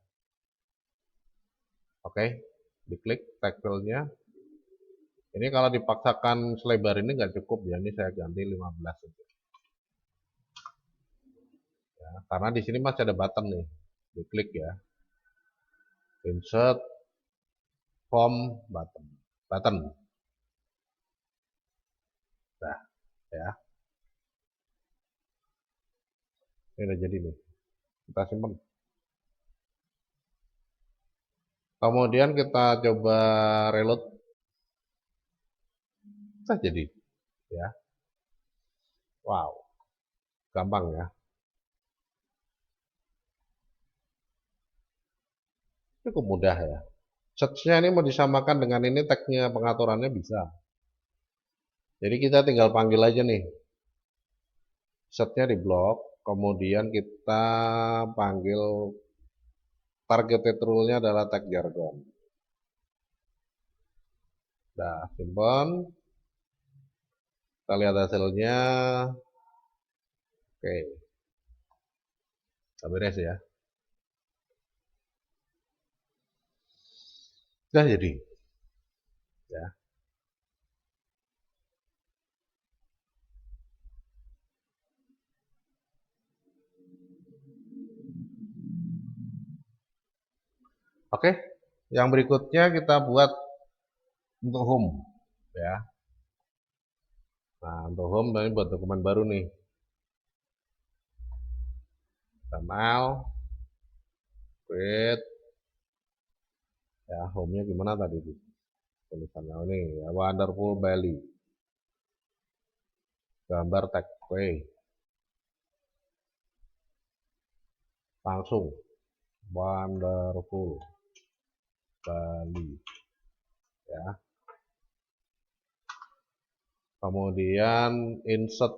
Oke, diklik tag fieldnya. Ini kalau dipaksakan selebar ini nggak cukup ya. Ini saya ganti 15 saja. Ya, karena di sini masih ada button nih. Diklik ya. Insert form button. Nah, ya. Ini udah jadi nih. Kita simpan. Kemudian kita coba reload. Bisa jadi. Ya. Wow. Gampang ya. Cukup mudah ya. Search-nya ini mau disamakan dengan ini tag-nya pengaturannya bisa. Jadi kita tinggal panggil aja nih. Search-nya di blok, kemudian kita panggil targeted rule-nya adalah tag jargon. Nah, simpan. Kita lihat hasilnya. Oke. Kita beres ya. Sudah jadi. Ya. Oke, yang berikutnya kita buat untuk home ya. Nah, untuk home ini buat dokumen baru nih. Kenal, create, ya home-nya gimana tadi tulisannya ini ya, Wonderful Bali, gambar tagway, langsung Wonderful Bali ya. Kemudian insert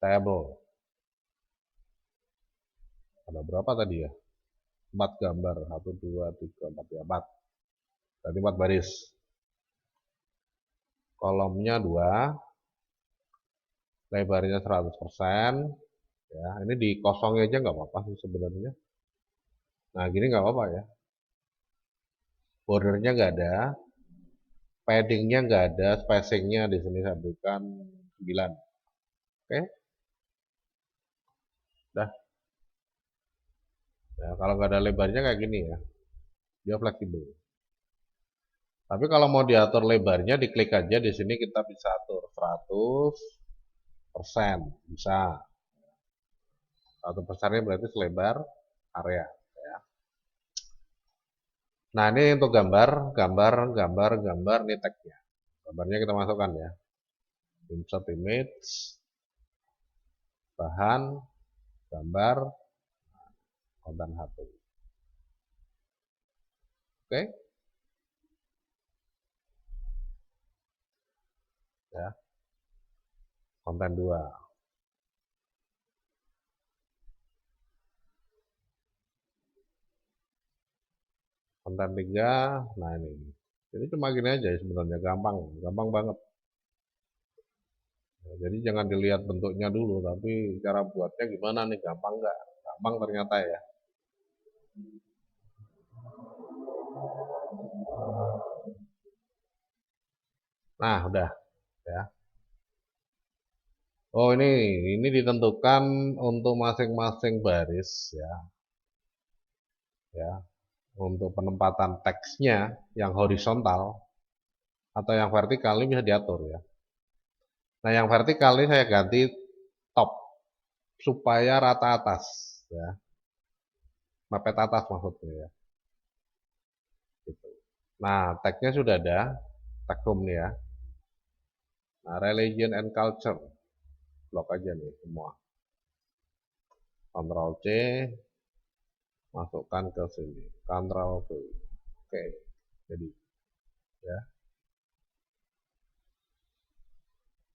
table. Ada berapa tadi ya? 4 gambar, 1, 2, 3, 4, ya 4. Berarti 4 baris. Kolomnya 2, lebarnya 100%. Ya, ini dikosongin aja nggak apa-apa sih sebenarnya. Nah, gini nggak apa-apa ya. Bordernya nggak ada, paddingnya nggak ada, spacingnya di sini saya berikan 9. Oke, dah. Ya, kalau nggak ada lebarnya kayak gini ya, dia fleksibel. Tapi kalau mau diatur lebarnya, diklik aja di sini kita bisa atur 100%, bisa. 100% ini berarti selebar area. Ya. Nah ini untuk gambar, ini tagnya. Gambarnya kita masukkan ya. Insert image, bahan, gambar, konten 1. Oke, ya. Konten 2. Konten 3, nah ini. Jadi cuma gini aja ya sebenarnya, gampang banget. Jadi jangan dilihat bentuknya dulu, tapi cara buatnya gimana nih, gampang nggak? Gampang ternyata ya. Nah, udah ya. Oh, ini ditentukan untuk masing-masing baris ya. Ya, untuk penempatan teksnya yang horizontal atau yang vertikal ini bisa diatur ya. Nah, yang vertikal ini saya ganti top supaya rata atas ya. Mepet atas maksudnya ya. Gitu. Nah, tagnya sudah ada, tag home nih ya. Nah, religion and culture, blok aja nih semua. Ctrl C, masukkan ke sini. Ctrl V. Oke, jadi ya.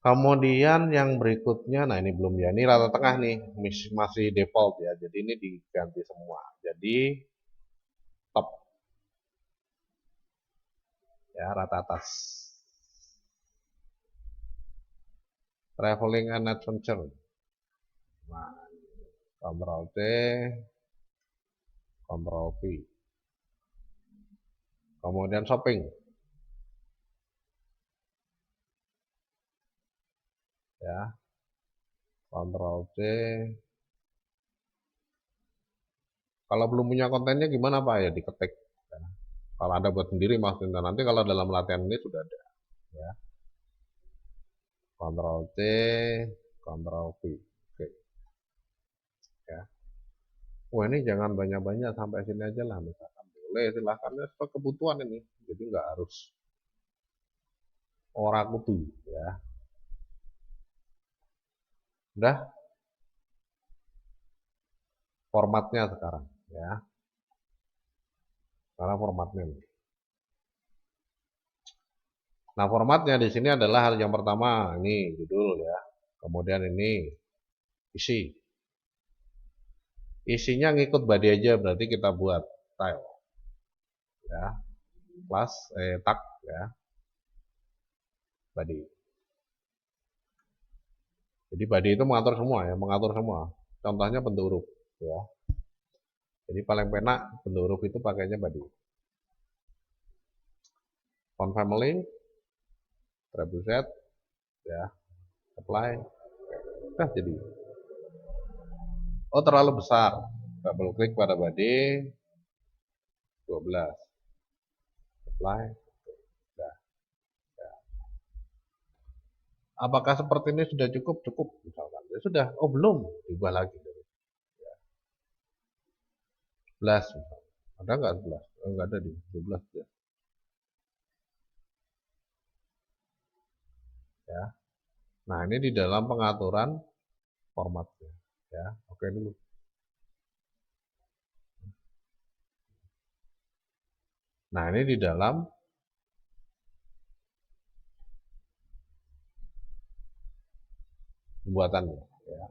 Kemudian yang berikutnya, nah ini belum ya, ini rata tengah nih, masih default ya. Jadi ini diganti semua. Jadi top ya, rata atas. Traveling and adventure. Nah, Ctrl C, Ctrl V. Kemudian shopping. Ya. Ctrl C. Kalau belum punya kontennya gimana Pak ya, diketik. Ya. Kalau Anda buat sendiri maksudnya, nanti kalau dalam latihan ini sudah ada ya. Ctrl C, Ctrl V. Oke. Ya. Wah ini jangan banyak-banyak, sampai sini aja lah misalkan. Boleh silahkan ya, kebutuhan ini. Jadi nggak harus ora kudu ya. Udah formatnya sekarang ya. Sekarang formatnya nih. Nah, formatnya di sini adalah hal yang pertama, ini judul ya. Kemudian ini isi. Isinya ngikut body aja, berarti kita buat style. Ya, class, tag ya, body. Jadi body itu mengatur semua ya, mengatur semua. Contohnya bentuk huruf ya. Jadi paling penak bentuk huruf itu pakainya body. Font family, trebuchet, ya, apply, nah jadi. Oh, terlalu besar. Double klik pada body 12. Apply. Nah, apakah seperti ini sudah cukup? Cukup misalkan. Ya sudah. Oh, belum. Ubah lagi. 11 misalkan. Ada nggak 11? Oh, nggak ada di 12 ya. Ya. Nah, ini di dalam pengaturan formatnya. Ya, oke dulu. Nah, ini di dalam pembuatannya. Ya.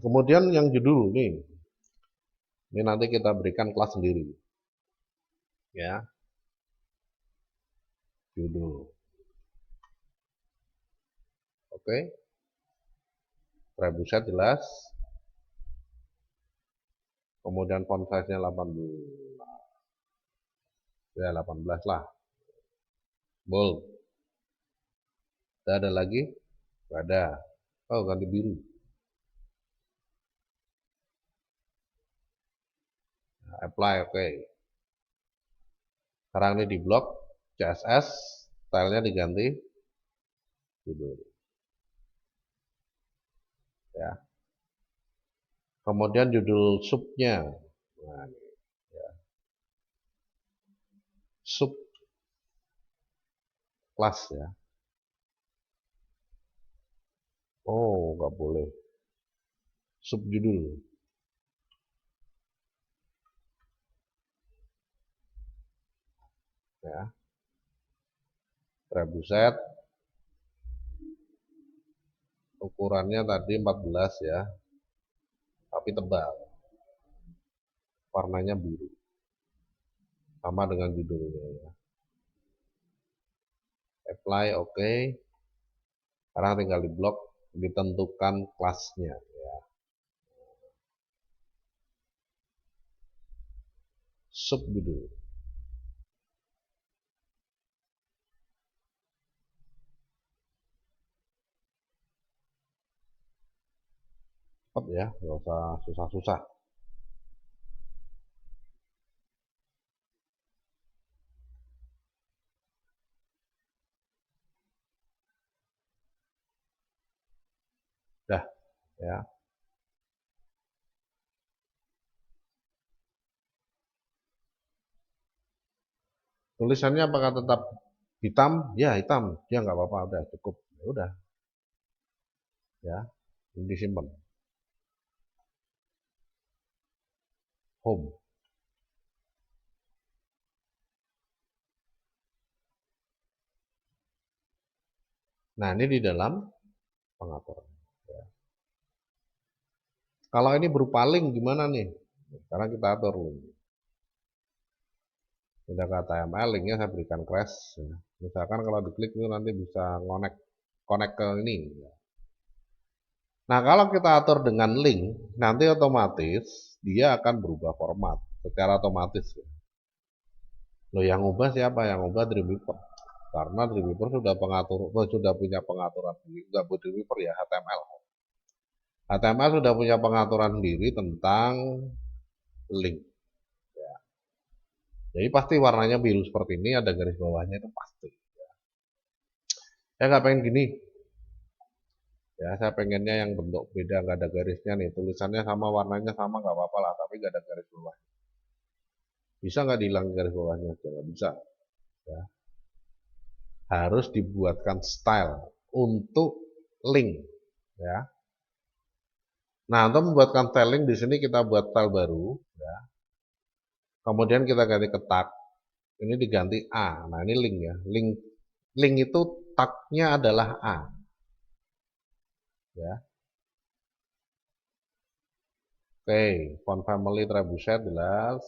Kemudian yang judul nih, ini nanti kita berikan kelas sendiri. Ya, judul. Oke. Trebuset jelas. Kemudian font size-nya 18. Ya, 18 lah. Bold. Ada lagi? Gak ada. Oh, ganti biru. Nah, apply, oke. Sekarang ini di blok CSS, stylenya diganti judul. Ya. Kemudian judul subnya. Nah, ya. Sub kelas ya. Oh, nggak boleh. Sub judul. Ya. Trebuset. Ukurannya tadi 14 ya. Tapi tebal. Warnanya biru. Sama dengan judulnya ya. Apply, oke. Sekarang tinggal di blok, ditentukan kelasnya ya. Subjudul. Cepat ya, nggak usah susah-susah. Dah ya. Tulisannya apakah tetap hitam? Ya, hitam. Ya nggak apa-apa, udah cukup. Ya udah. Ya, ini disimpan. Home. Nah, ini di dalam pengaturan. Ya. Kalau ini berupa link gimana nih? Sekarang kita atur link. Sudah ke HTML, linknya saya berikan crash. Ya. Misalkan kalau diklik itu nanti bisa connect ke ini. Nah, kalau kita atur dengan link, nanti otomatis dia akan berubah format secara otomatis. Loh, yang ubah siapa? Yang ubah Dreamweaver. Karena Dreamweaver sudah punya pengaturan sendiri, nggak buat Dreamweaver ya, HTML. HTML sudah punya pengaturan sendiri tentang link. Ya. Jadi pasti warnanya biru seperti ini, ada garis bawahnya itu pasti. Saya nggak pengen gini. Ya, saya pengennya yang bentuk beda, nggak ada garisnya nih. Tulisannya sama, warnanya sama, nggak apa-apa lah, tapi nggak ada garis bawah. Bisa nggak dihilangin garis bawahnya? Nggak bisa. Ya. Harus dibuatkan style untuk link. Ya. Nah, untuk membuatkan styling di sini kita buat style baru. Ya. Kemudian kita ganti ke tag. Ini diganti A. Nah, ini link ya. Link itu tagnya adalah A. Ya. Oke, font family trebuchet jelas.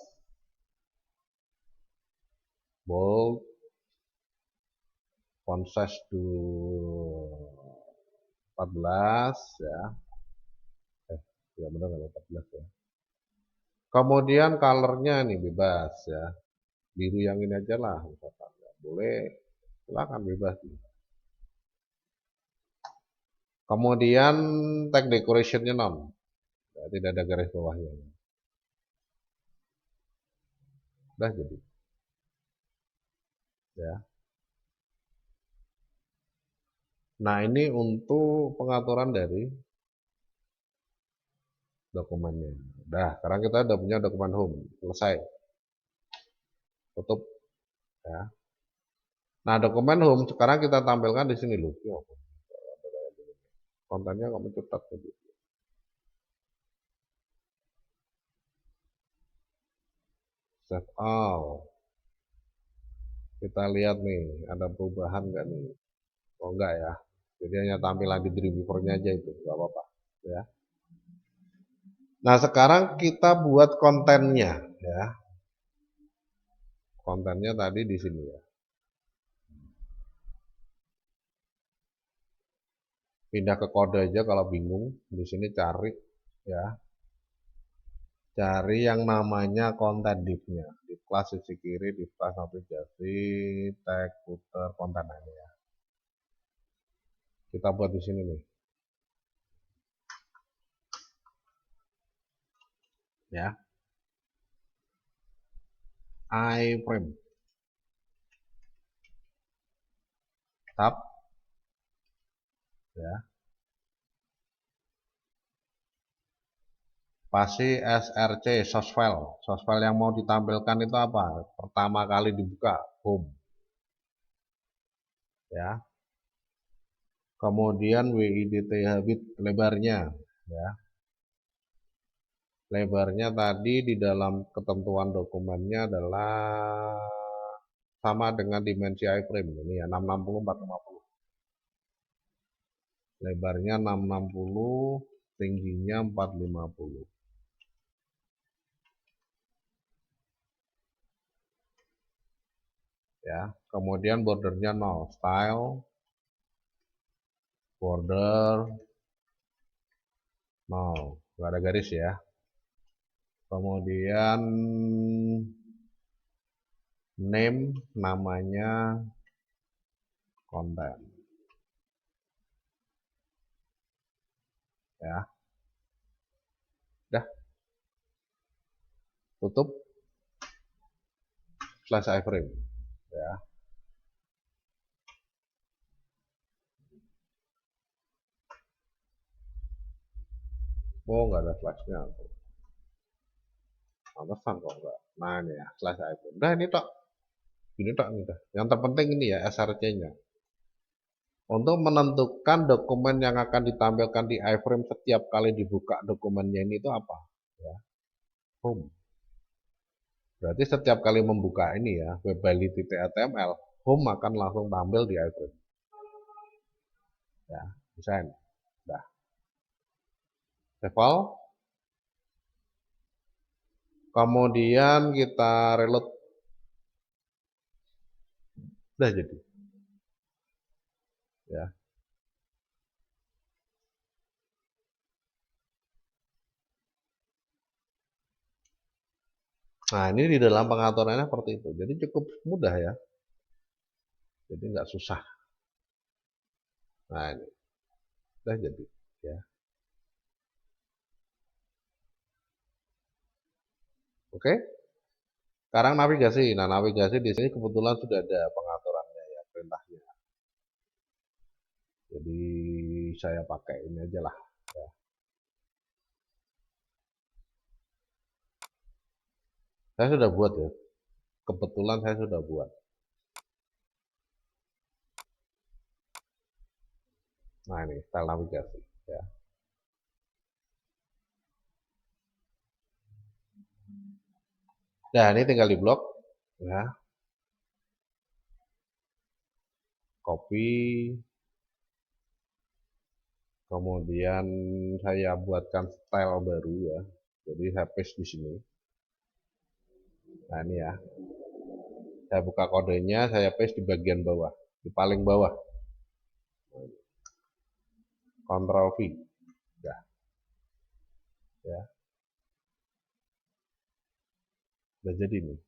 Bold. Font size 14 ya. Ya benar nggak 14 ya. Kemudian colornya nih bebas ya. Biru yang ini aja lah misalkan. Ya, boleh. Silakan bebas. Kemudian tag decorationnya non, ya, tidak ada garis bawahnya. Udah jadi, ya. Nah ini untuk pengaturan dari dokumennya. Nah sekarang kita udah punya dokumen home, selesai, tutup, ya. Nah dokumen home sekarang kita tampilkan di sini loh. Ya, kontennya kamu cetak tadi. Save all. Kita lihat nih, ada perubahan nggak nih? Oh enggak ya. Jadi hanya tampilan di Dreamweaver-nya aja itu, nggak apa-apa. Ya. Nah sekarang kita buat kontennya, ya. Kontennya tadi di sini ya. Pindah ke kode aja kalau bingung. Di sini cari, ya. Cari yang namanya konten div-nya. Div class sisi kiri, div class navigasi, tag, footer, konten ini ya. Kita buat di sini nih. Ya. iframe. Tab, ya. Pasti src source file. Source file yang mau ditampilkan itu apa? Pertama kali dibuka home, ya. Kemudian width habit lebarnya, ya. Lebarnya tadi di dalam ketentuan dokumennya adalah sama dengan dimensi iframe ini ya, 660 450. Lebarnya 660, tingginya 450. Ya, kemudian bordernya 0, style border 0, nggak ada garis ya. Kemudian name, namanya konten, ya. Udah, tutup slash iframe, ya. Oh nggak ada flashnya, pantesan kok enggak. Nah ini ya slash iframe. Udah ini tok, nih dah. Yang terpenting ini ya src-nya. Untuk menentukan dokumen yang akan ditampilkan di iframe setiap kali dibuka dokumennya ini itu apa? Ya, home. Berarti setiap kali membuka ini ya, webvalidity.html, home akan langsung tampil di iframe. Ya, desain. Dah. Save. Kemudian kita reload. Udah jadi. Ya. Nah, ini di dalam pengaturannya seperti itu. Jadi cukup mudah ya. Jadi nggak susah. Nah, ini udah jadi. Ya. Oke. Sekarang navigasi. Nah, navigasi di sini kebetulan sudah ada pengaturannya ya, perintahnya. Jadi saya pakai ini aja lah. Ya. Saya sudah buat ya. Kebetulan saya sudah buat. Nah, ini style navigasi. Ya. Nah, ini tinggal di blok. Ya. Copy. Kemudian saya buatkan style baru ya. Jadi saya paste di sini. Nah ini ya. Saya buka kodenya, saya paste di bagian bawah, di paling bawah. Ctrl V. Ya. Ya. Udah jadi nih.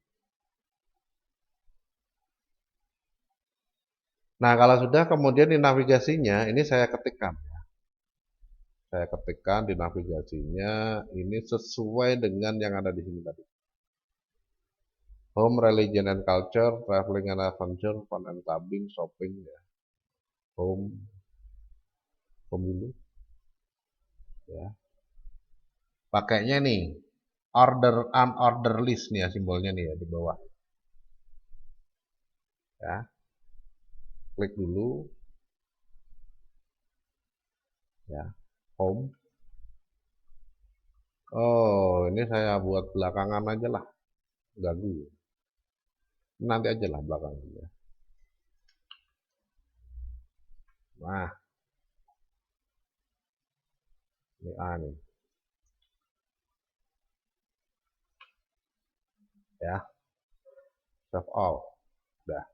Nah kalau sudah kemudian di navigasinya ini saya ketikkan. Saya ketikkan di navigasinya, ini sesuai dengan yang ada di sini tadi. Home, religion and culture, traveling and adventure, fun and clubbing, shopping, ya. Home, dulu, ya. Pakainya nih, unorder list nih ya simbolnya nih ya di bawah. Ya, klik dulu, ya, home. Oh, ini saya buat belakangan aja lah, ganggu. Nanti aja lah belakangan ya. Nah, ini A nih, ya, save all, udah.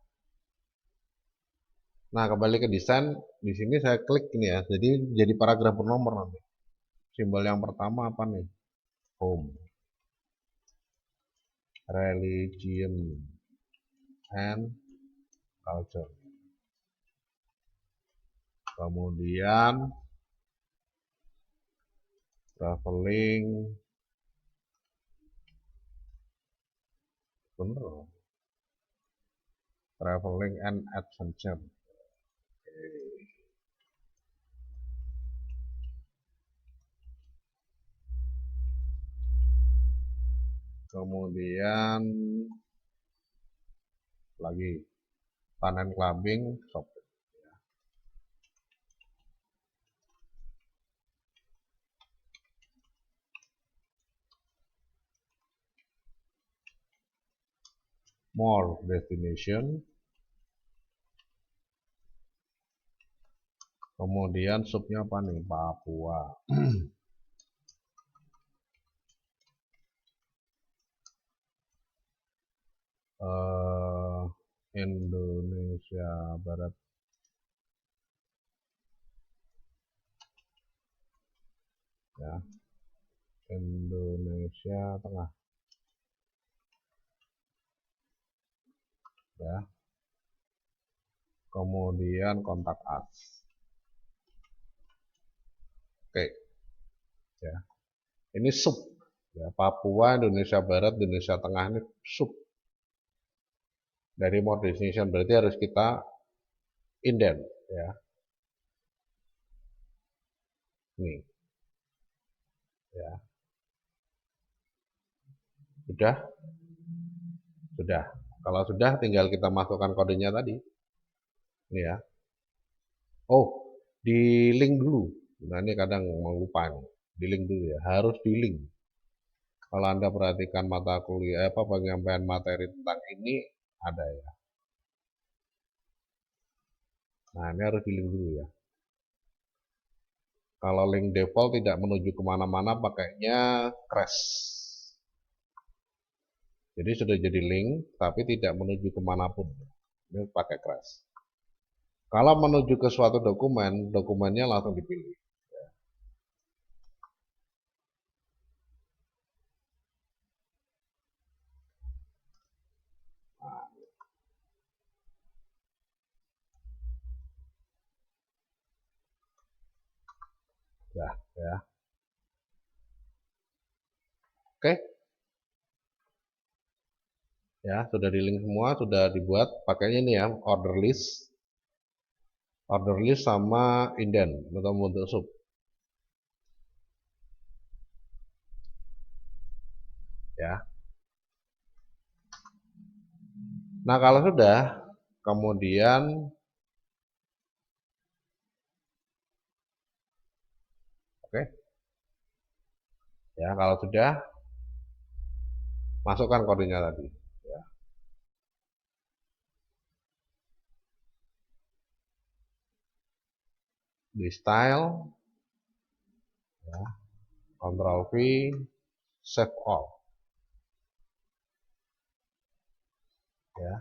Nah, kembali ke desain, di sini saya klik ini ya, jadi paragraf bernomor nanti. Simbol yang pertama apa nih? Home, religion and culture. Kemudian traveling, bener, traveling and adventure. Kemudian lagi fun and clubbing, shopping. More destination. Kemudian subnya apa nih? Papua. Indonesia Barat. Ya. Indonesia Tengah. Ya. Kemudian kontak us. Oke. Ya. Ini sub. Ya, Papua, Indonesia Barat, Indonesia Tengah ini sub. Dari more destination berarti harus kita indent ya. Nih. Ya. Sudah? Sudah. Kalau sudah tinggal kita masukkan kodenya tadi. Ini ya. Oh, di link dulu. Nah, ini kadang lupa nih. Di link dulu ya. Harus di link. Kalau Anda perhatikan mata kuliah penyampaian materi tentang ini ada ya. Nah, ini harus di link dulu ya. Kalau link default tidak menuju kemana-mana, pakainya crash. Jadi sudah jadi link, tapi tidak menuju kemanapun. Ini pakai crash. Kalau menuju ke suatu dokumen, dokumennya langsung dipilih. Nah, ya. Oke. Ya, sudah di link semua, sudah dibuat. Pakainya ini ya, order list. Order list sama indent atau bentuk sub. Ya. Nah, kalau sudah, kemudian oke. Ya, kalau sudah masukkan kodenya tadi. Ya. Di style, ya. Ctrl V, save all. Ya.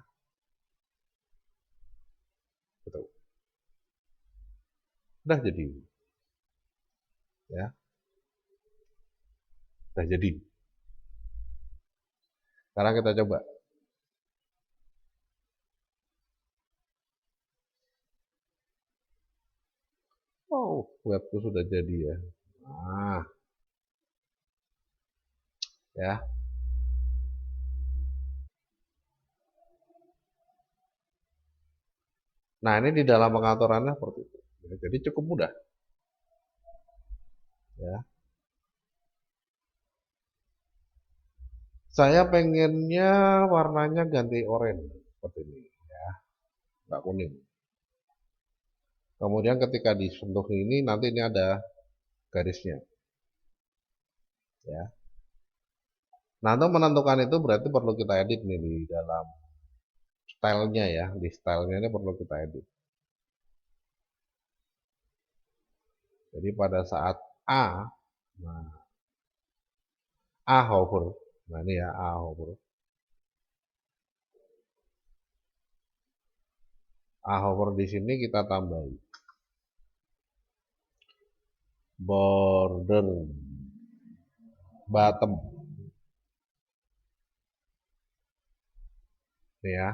Betul. Udah jadi. Ya. Udah jadi. Sekarang kita coba. Oh, webku sudah jadi ya. Nah, ya. Nah, ini di dalam pengaturannya seperti itu. Ya, jadi cukup mudah, ya. Saya pengennya warnanya ganti oranye seperti ini, ya, nggak kuning. Kemudian ketika disentuh ini nanti ini ada garisnya, ya. Nah, untuk menentukan itu berarti perlu kita edit nih di dalam stylenya ya, di stylenya ini perlu kita edit. Jadi pada saat A, nah, A hover, nah ini ya A hover, A hover di sini kita tambahi border bottom, nih ya,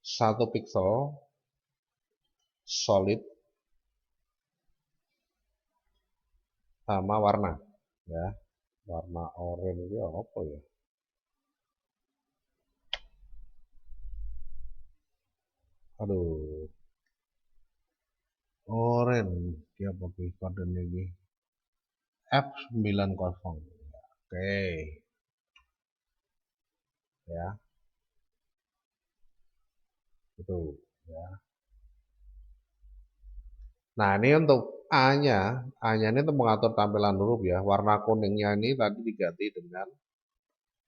1 pixel solid sama warna, ya, warna oranye itu apa ya? Aduh, oranye, dia pakai kode ini F90. Oke, ya, itu, ya. Nah, ini untuk A-nya, A-nya ini untuk mengatur tampilan huruf ya. Warna kuningnya ini tadi diganti dengan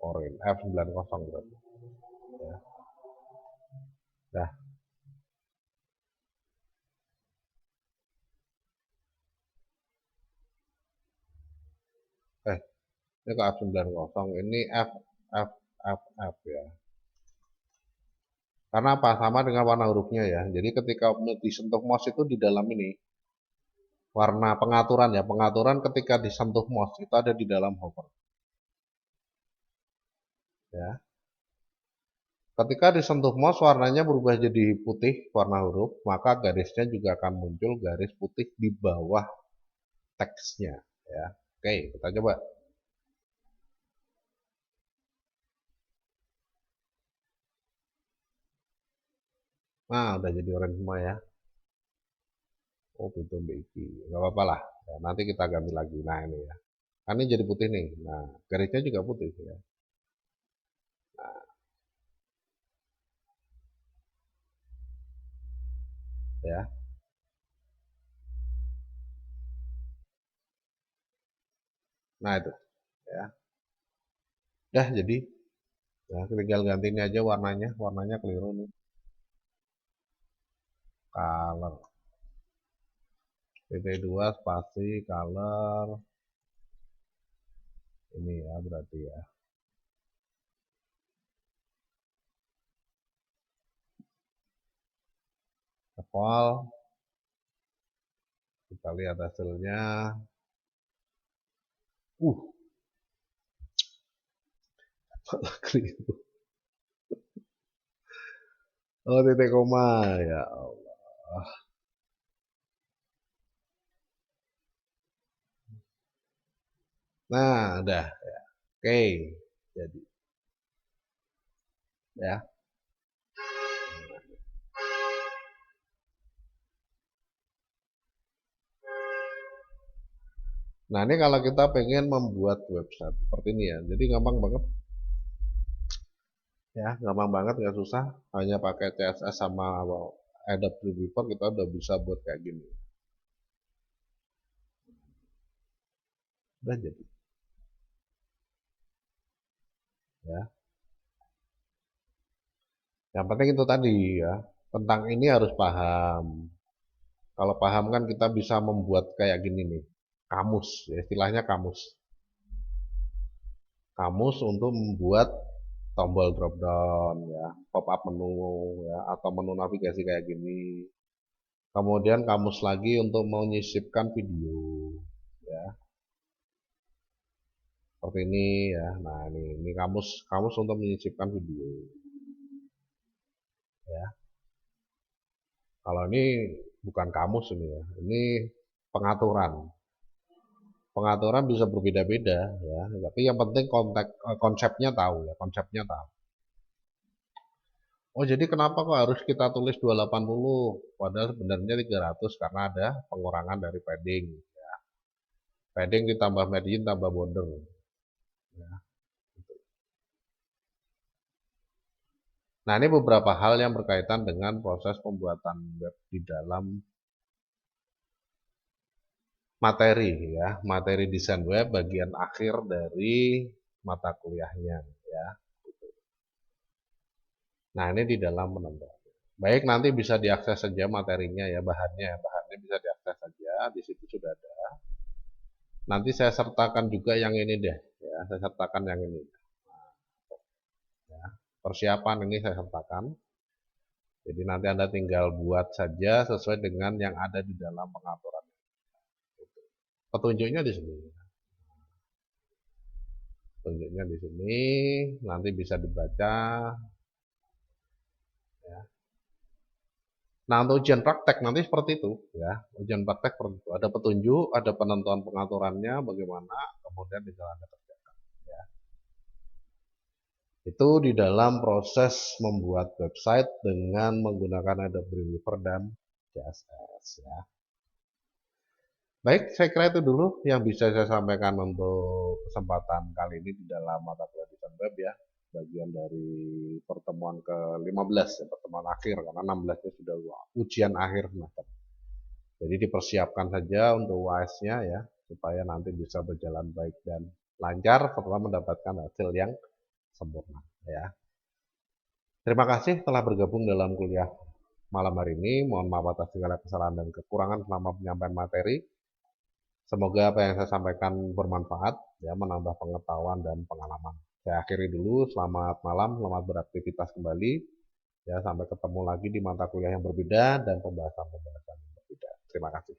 oranye, F90 berarti. Ya. Nah, eh, ini ke F90, ini F, F, F, F ya. Karena apa? Sama dengan warna hurufnya ya. Jadi ketika disentuh mouse itu di dalam ini, warna pengaturan ya, pengaturan ketika disentuh mouse itu ada di dalam hover. Ya. Ketika disentuh mouse warnanya berubah jadi putih warna huruf, maka garisnya juga akan muncul garis putih di bawah teksnya ya. Oke, kita coba. Nah, udah jadi orange semua ya. Oh, itu Becky. Gak apa-apa lah. Ya, nanti kita ganti lagi. Nah, ini ya. Kan ini jadi putih nih. Nah, garisnya juga putih ya. Ya. Nah, itu ya. Dah jadi. Nah, tinggal ganti ini aja warnanya. Warnanya keliru nih. Color. PT2 spasi color. Ini ya berarti ya. Default. Kita lihat hasilnya. Uh, keliru. Oh, titik koma ya Allah. Nah, udah ya. Oke. Jadi ya. Nah, ini kalau kita pengen membuat website seperti ini ya. Jadi gampang banget ya, gampang banget nggak susah. Hanya pakai CSS sama Adobe Reader kita udah bisa buat kayak gini. Udah jadi ya. Yang penting itu tadi ya. Tentang ini harus paham. Kalau paham kan kita bisa membuat kayak gini nih. Kamus, ya, istilahnya kamus. Kamus untuk membuat tombol drop down ya, pop up menu ya, atau menu navigasi kayak gini. Kemudian kamus lagi untuk menyisipkan video ya, seperti ini ya. Nah, ini kamus kamus untuk menyisipkan video ya. Kalau ini bukan kamus ini ya. Ini pengaturan. Pengaturan bisa berbeda-beda ya, tapi yang penting konsepnya tahu ya, konsepnya tahu. Oh, jadi kenapa kok harus kita tulis 280? Padahal sebenarnya 300 karena ada pengurangan dari padding. Padding ditambah margin tambah border. Ya. Nah, ini beberapa hal yang berkaitan dengan proses pembuatan web di dalam materi ya, materi desain web bagian akhir dari mata kuliahnya ya. Nah, ini di dalam penentuan. Baik, nanti bisa diakses saja materinya ya, bahannya bisa diakses saja, di situ sudah ada. Nanti saya sertakan juga yang ini deh, ya, saya sertakan yang ini. Ya, persiapan ini saya sertakan. Jadi nanti Anda tinggal buat saja sesuai dengan yang ada di dalam pengaturan. Petunjuknya di sini. Petunjuknya di sini, nanti bisa dibaca. Ya. Nah, untuk ujian praktek nanti seperti itu, ya. Ujian praktek seperti itu. Ada petunjuk, ada penentuan pengaturannya, bagaimana, kemudian tinggal Anda kerjakan. Ya. Itu di dalam proses membuat website dengan menggunakan Adobe Dreamweaver dan CSS. Ya. Baik, saya kira itu dulu yang bisa saya sampaikan untuk kesempatan kali ini di dalam mata kuliah desain web ya. Bagian dari pertemuan ke-15 ya, pertemuan akhir karena 16-nya sudah ujian akhir semester. Jadi dipersiapkan saja untuk UAS-nya ya supaya nanti bisa berjalan baik dan lancar setelah mendapatkan hasil yang sempurna ya. Terima kasih telah bergabung dalam kuliah malam hari ini. Mohon maaf atas segala kesalahan dan kekurangan selama penyampaian materi. Semoga apa yang saya sampaikan bermanfaat, ya, menambah pengetahuan dan pengalaman. Saya akhiri dulu, selamat malam, selamat beraktivitas kembali. Ya, sampai ketemu lagi di mata kuliah yang berbeda dan pembahasan-pembahasan yang berbeda. Terima kasih.